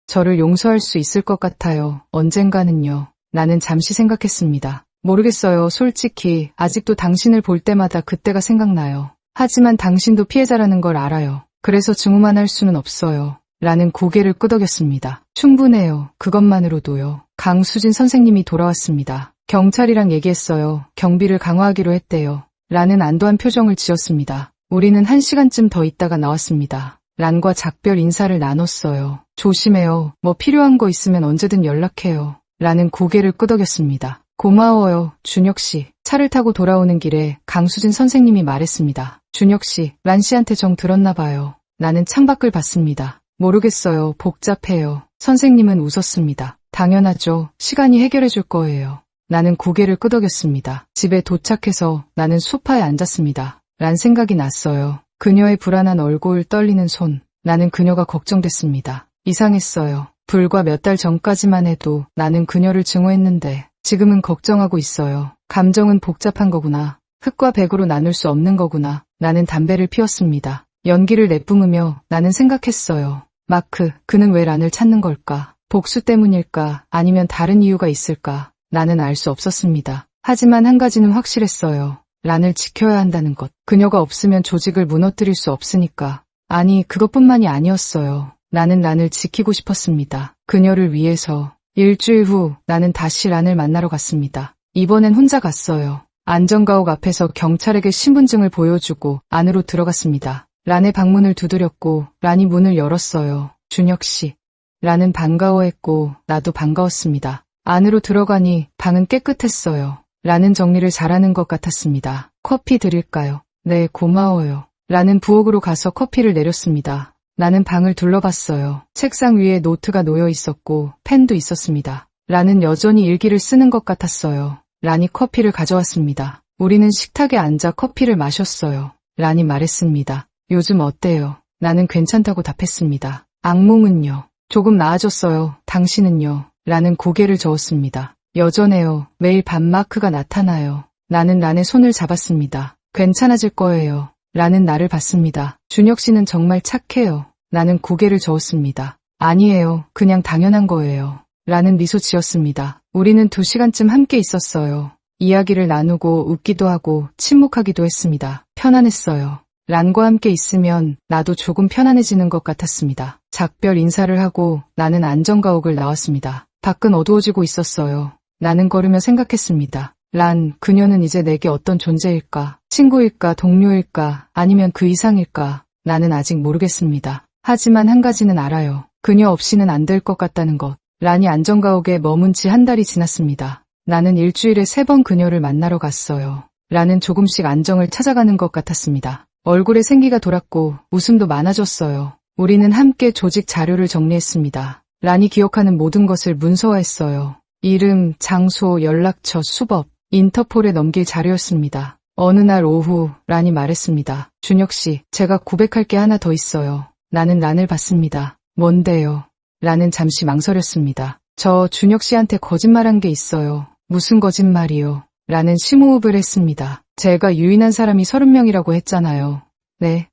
저를 용서할 수 있을 것 같아요. 언젠가는요. 나는 잠시 생각했습니다. 모르겠어요. 솔직히 아직도 당신을 볼 때마다 그때가 생각나요. 하지만 당신도 피해자라는 걸 알아요. 그래서 증오만 할 수는 없어요. 라는 고개를 끄덕였습니다. 충분해요. 그것만으로도요. 강수진 선생님이 돌아왔습니다. 경찰이랑 얘기했어요. 경비를 강화하기로 했대요. 란은 안도한 표정을 지었습니다. 우리는 1시간쯤 더 있다가 나왔습니다. 란과 작별 인사를 나눴어요. 조심해요. 뭐 필요한 거 있으면 언제든 연락해요. 란은 고개를 끄덕였습니다. 고마워요, 준혁 씨. 차를 타고 돌아오는 길에 강수진 선생님이 말했습니다. 준혁 씨, 란 씨한테 정 들었나 봐요. 나는 창밖을 봤습니다. 모르겠어요. 복잡해요. 선생님은 웃었습니다. 당연하죠. 시간이 해결해 줄 거예요. 나는 고개를 끄덕였습니다. 집에 도착해서 나는 소파에 앉았습니다. 란 생각이 났어요. 그녀의 불안한 얼굴, 떨리는 손. 나는 그녀가 걱정됐습니다. 이상했어요. 불과 몇 달 전까지만 해도 나는 그녀를 증오했는데 지금은 걱정하고 있어요. 감정은 복잡한 거구나. 흙과 백으로 나눌 수 없는 거구나. 나는 담배를 피웠습니다. 연기를 내뿜으며 나는 생각했어요. 마크, 그는 왜 란을 찾는 걸까? 복수 때문일까? 아니면 다른 이유가 있을까? 나는 알 수 없었습니다. 하지만 한 가지는 확실했어요. 란을 지켜야 한다는 것. 그녀가 없으면 조직을 무너뜨릴 수 없으니까. 아니, 그것뿐만이 아니었어요. 나는 란을 지키고 싶었습니다. 그녀를 위해서. 일주일 후 나는 다시 란을 만나러 갔습니다. 이번엔 혼자 갔어요. 안전가옥 앞에서 경찰에게 신분증을 보여주고 안으로 들어갔습니다. 란의 방문을 두드렸고 란이 문을 열었어요. 준혁 씨. 란은 반가워했고 나도 반가웠습니다. 안으로 들어가니 방은 깨끗했어요. 란은 정리를 잘하는 것 같았습니다. 커피 드릴까요? 네, 고마워요. 란은 부엌으로 가서 커피를 내렸습니다. 나는 방을 둘러봤어요. 책상 위에 노트가 놓여 있었고 펜도 있었습니다. 란은 여전히 일기를 쓰는 것 같았어요. 란이 커피를 가져왔습니다. 우리는 식탁에 앉아 커피를 마셨어요. 란이 말했습니다. 요즘 어때요? 나는 괜찮다고 답했습니다. 악몽은요? 조금 나아졌어요. 당신은요? 란은 고개를 저었습니다. 여전해요. 매일 밤 마크가 나타나요. 나는 란의 손을 잡았습니다. 괜찮아질 거예요. 란은 나를 봤습니다. 준혁 씨는 정말 착해요. 나는 고개를 저었습니다. 아니에요. 그냥 당연한 거예요. 란은 미소 지었습니다. 우리는 2시간쯤 함께 있었어요. 이야기를 나누고 웃기도 하고 침묵하기도 했습니다. 편안했어요. 란과 함께 있으면 나도 조금 편안해지는 것 같았습니다. 작별 인사를 하고 나는 안전가옥을 나왔습니다. 밖은 어두워지고 있었어요. 나는 걸으며 생각했습니다. 란, 그녀는 이제 내게 어떤 존재일까? 친구일까? 동료일까? 아니면 그 이상일까? 나는 아직 모르겠습니다. 하지만 한 가지는 알아요. 그녀 없이는 안 될 것 같다는 것. 란이 안전가옥에 머문 지 한 달이 지났습니다. 나는 일주일에 3번 그녀를 만나러 갔어요. 란은 조금씩 안정을 찾아가는 것 같았습니다. 얼굴에 생기가 돌았고 웃음도 많아졌어요. 우리는 함께 조직 자료를 정리했습니다. 란이 기억하는 모든 것을 문서화했어요. 이름, 장소, 연락처, 수법, 인터폴에 넘길 자료였습니다. 어느 날 오후 란이 말했습니다. 준혁 씨, 제가 고백할 게 하나 더 있어요. 나는 란을 봤습니다. 뭔데요? 란은 잠시 망설였습니다. 저 준혁 씨한테 거짓말한 게 있어요. 무슨 거짓말이요? 란은 심호흡을 했습니다. 제가 유인한 사람이 30명이라고 했잖아요. 네.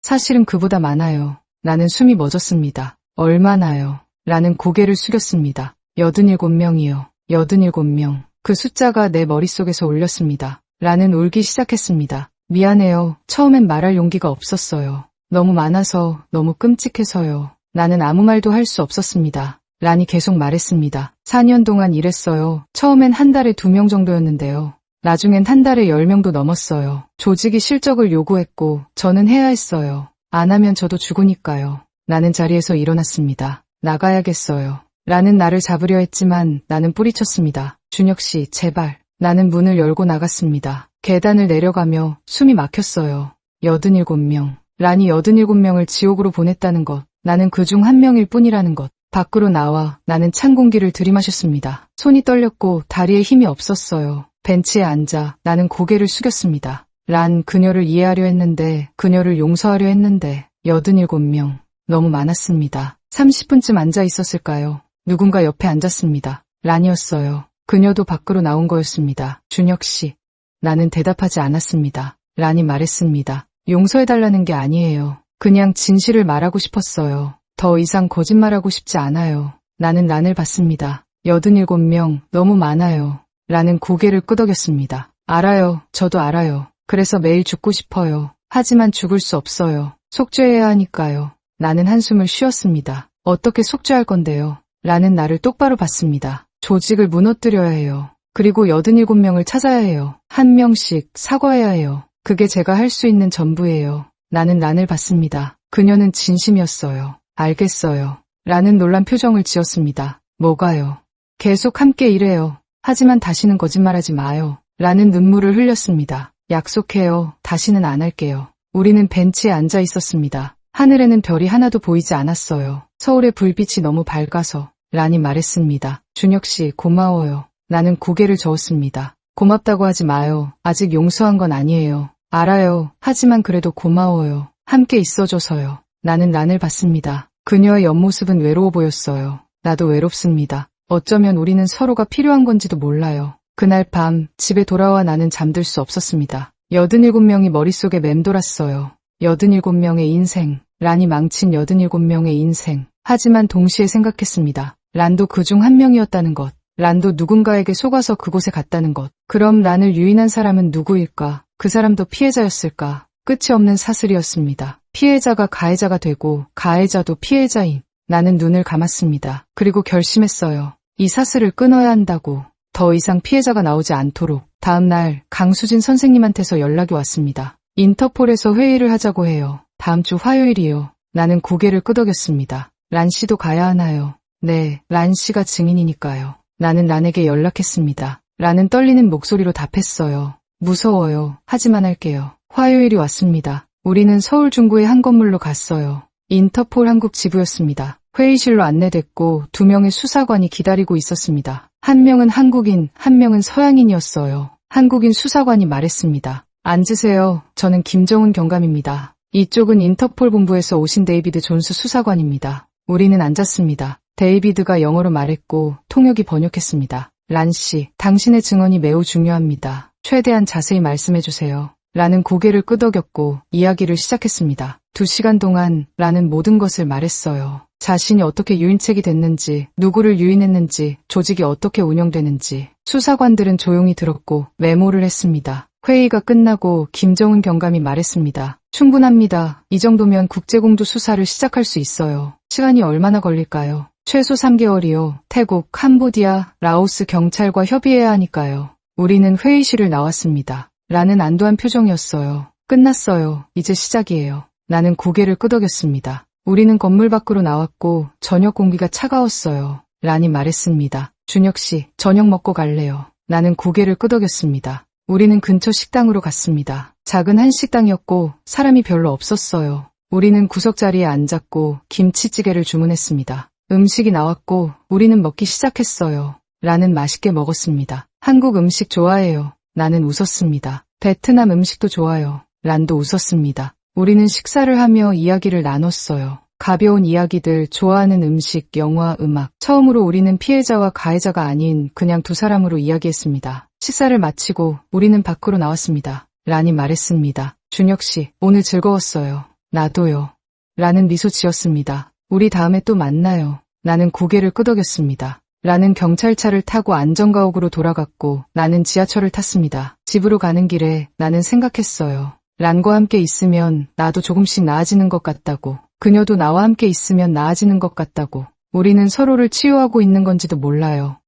사실은 그보다 많아요. 나는 숨이 멎었습니다. 얼마나요? 란은 고개를 숙였습니다. 87명이요. 87명. 그 숫자가 내 머릿속에서 울렸습니다. 란은 울기 시작했습니다. 미안해요. 처음엔 말할 용기가 없었어요. 너무 많아서, 너무 끔찍해서요. 나는 아무 말도 할 수 없었습니다. 란이 계속 말했습니다. 4년 동안 일했어요. 처음엔 한 달에 2명 정도였는데요. 나중엔 한 달에 10명도 넘었어요. 조직이 실적을 요구했고 저는 해야 했어요. 안 하면 저도 죽으니까요. 나는 자리에서 일어났습니다. 나가야겠어요. 란은 나를 잡으려 했지만 나는 뿌리쳤습니다. 준혁 씨, 제발. 나는 문을 열고 나갔습니다. 계단을 내려가며 숨이 막혔어요. 87명. 란이 87명을 지옥으로 보냈다는 것. 나는 그중 한 명일 뿐이라는 것. 밖으로 나와 나는 찬 공기를 들이마셨습니다. 손이 떨렸고 다리에 힘이 없었어요. 벤치에 앉아 나는 고개를 숙였습니다. 란, 그녀를 이해하려 했는데, 그녀를 용서하려 했는데 87명. 너무 많았습니다. 30분쯤 앉아 있었을까요? 누군가 옆에 앉았습니다. 란이었어요. 그녀도 밖으로 나온 거였습니다. 준혁 씨. 나는 대답하지 않았습니다. 란이 말했습니다. 용서해달라는 게 아니에요. 그냥 진실을 말하고 싶었어요. 더 이상 거짓말하고 싶지 않아요. 나는 란을 봤습니다. 87명, 너무 많아요. 란은 고개를 끄덕였습니다. 알아요. 저도 알아요. 그래서 매일 죽고 싶어요. 하지만 죽을 수 없어요. 속죄해야 하니까요. 나는 한숨을 쉬었습니다. 어떻게 속죄할 건데요? 란은 나를 똑바로 봤습니다. 조직을 무너뜨려야 해요. 그리고 87명을 찾아야 해요. 한 명씩 사과해야 해요. 그게 제가 할 수 있는 전부예요. 나는 란을 봤습니다. 그녀는 진심이었어요. 알겠어요. 란은 놀란 표정을 지었습니다. 뭐가요? 계속 함께 일해요. 하지만 다시는 거짓말하지 마요. 란은 눈물을 흘렸습니다. 약속해요. 다시는 안 할게요. 우리는 벤치에 앉아 있었습니다. 하늘에는 별이 하나도 보이지 않았어요. 서울의 불빛이 너무 밝아서. 란이 말했습니다. 준혁 씨, 고마워요. 나는 고개를 저었습니다. 고맙다고 하지 마요. 아직 용서한 건 아니에요. 알아요. 하지만 그래도 고마워요. 함께 있어줘서요. 나는 란을 봤습니다. 그녀의 옆모습은 외로워 보였어요. 나도 외롭습니다. 어쩌면 우리는 서로가 필요한 건지도 몰라요. 그날 밤 집에 돌아와 나는 잠들 수 없었습니다. 87명이 머릿속에 맴돌았어요. 87명의 인생. 란이 망친 87명의 인생. 하지만 동시에 생각했습니다. 란도 그중 한 명이었다는 것. 란도 누군가에게 속아서 그곳에 갔다는 것. 그럼 란을 유인한 사람은 누구일까? 그 사람도 피해자였을까? 끝이 없는 사슬이었습니다. 피해자가 가해자가 되고 가해자도 피해자인. 나는 눈을 감았습니다. 그리고 결심했어요. 이 사슬을 끊어야 한다고. 더 이상 피해자가 나오지 않도록. 다음 날 강수진 선생님한테서 연락이 왔습니다. 인터폴에서 회의를 하자고 해요. 다음 주 화요일이요. 나는 고개를 끄덕였습니다. 란 씨도 가야 하나요? 네, 란 씨가 증인이니까요. 나는 란에게 연락했습니다. 란은 떨리는 목소리로 답했어요. 무서워요. 하지만 할게요. 화요일이 왔습니다. 우리는 서울 중구의 한 건물로 갔어요. 인터폴 한국 지부였습니다. 회의실로 안내됐고 2명의 수사관이 기다리고 있었습니다. 한 명은 한국인, 한 명은 서양인이었어요. 한국인 수사관이 말했습니다. 앉으세요. 저는 김정은 경감입니다. 이쪽은 인터폴 본부에서 오신 데이비드 존스 수사관입니다. 우리는 앉았습니다. 데이비드가 영어로 말했고 통역이 번역했습니다. 란 씨, 당신의 증언이 매우 중요합니다. 최대한 자세히 말씀해주세요. 란은 고개를 끄덕였고 이야기를 시작했습니다. 2시간 동안 란은 모든 것을 말했어요. 자신이 어떻게 유인책이 됐는지, 누구를 유인했는지, 조직이 어떻게 운영되는지. 수사관들은 조용히 들었고 메모를 했습니다. 회의가 끝나고 김정은 경감이 말했습니다. 충분합니다. 이 정도면 국제공조 수사를 시작할 수 있어요. 시간이 얼마나 걸릴까요? 최소 3개월이요. 태국, 캄보디아, 라오스 경찰과 협의해야 하니까요. 우리는 회의실을 나왔습니다. 라는 안도한 표정이었어요. 끝났어요. 이제 시작이에요. 나는 고개를 끄덕였습니다. 우리는 건물 밖으로 나왔고 저녁 공기가 차가웠어요. 란이 말했습니다. 준혁 씨, 저녁 먹고 갈래요. 나는 고개를 끄덕였습니다. 우리는 근처 식당으로 갔습니다. 작은 한식당이었고 사람이 별로 없었어요. 우리는 구석자리에 앉았고 김치찌개를 주문했습니다. 음식이 나왔고 우리는 먹기 시작했어요. 란은 맛있게 먹었습니다. 한국 음식 좋아해요. 나는 웃었습니다. 베트남 음식도 좋아요. 란도 웃었습니다. 우리는 식사를 하며 이야기를 나눴어요. 가벼운 이야기들, 좋아하는 음식, 영화, 음악. 처음으로 우리는 피해자와 가해자가 아닌 그냥 2사람으로 이야기했습니다. 식사를 마치고 우리는 밖으로 나왔습니다. 란이 말했습니다. 준혁 씨, 오늘 즐거웠어요. 나도요. 란은 미소 지었습니다. 우리 다음에 또 만나요. 나는 고개를 끄덕였습니다. 란은 경찰차를 타고 안전가옥으로 돌아갔고 나는 지하철을 탔습니다. 집으로 가는 길에 나는 생각했어요. 란과 함께 있으면 나도 조금씩 나아지는 것 같다고. 그녀도 나와 함께 있으면 나아지는 것 같다고. 우리는 서로를 치유하고 있는 건지도 몰라요.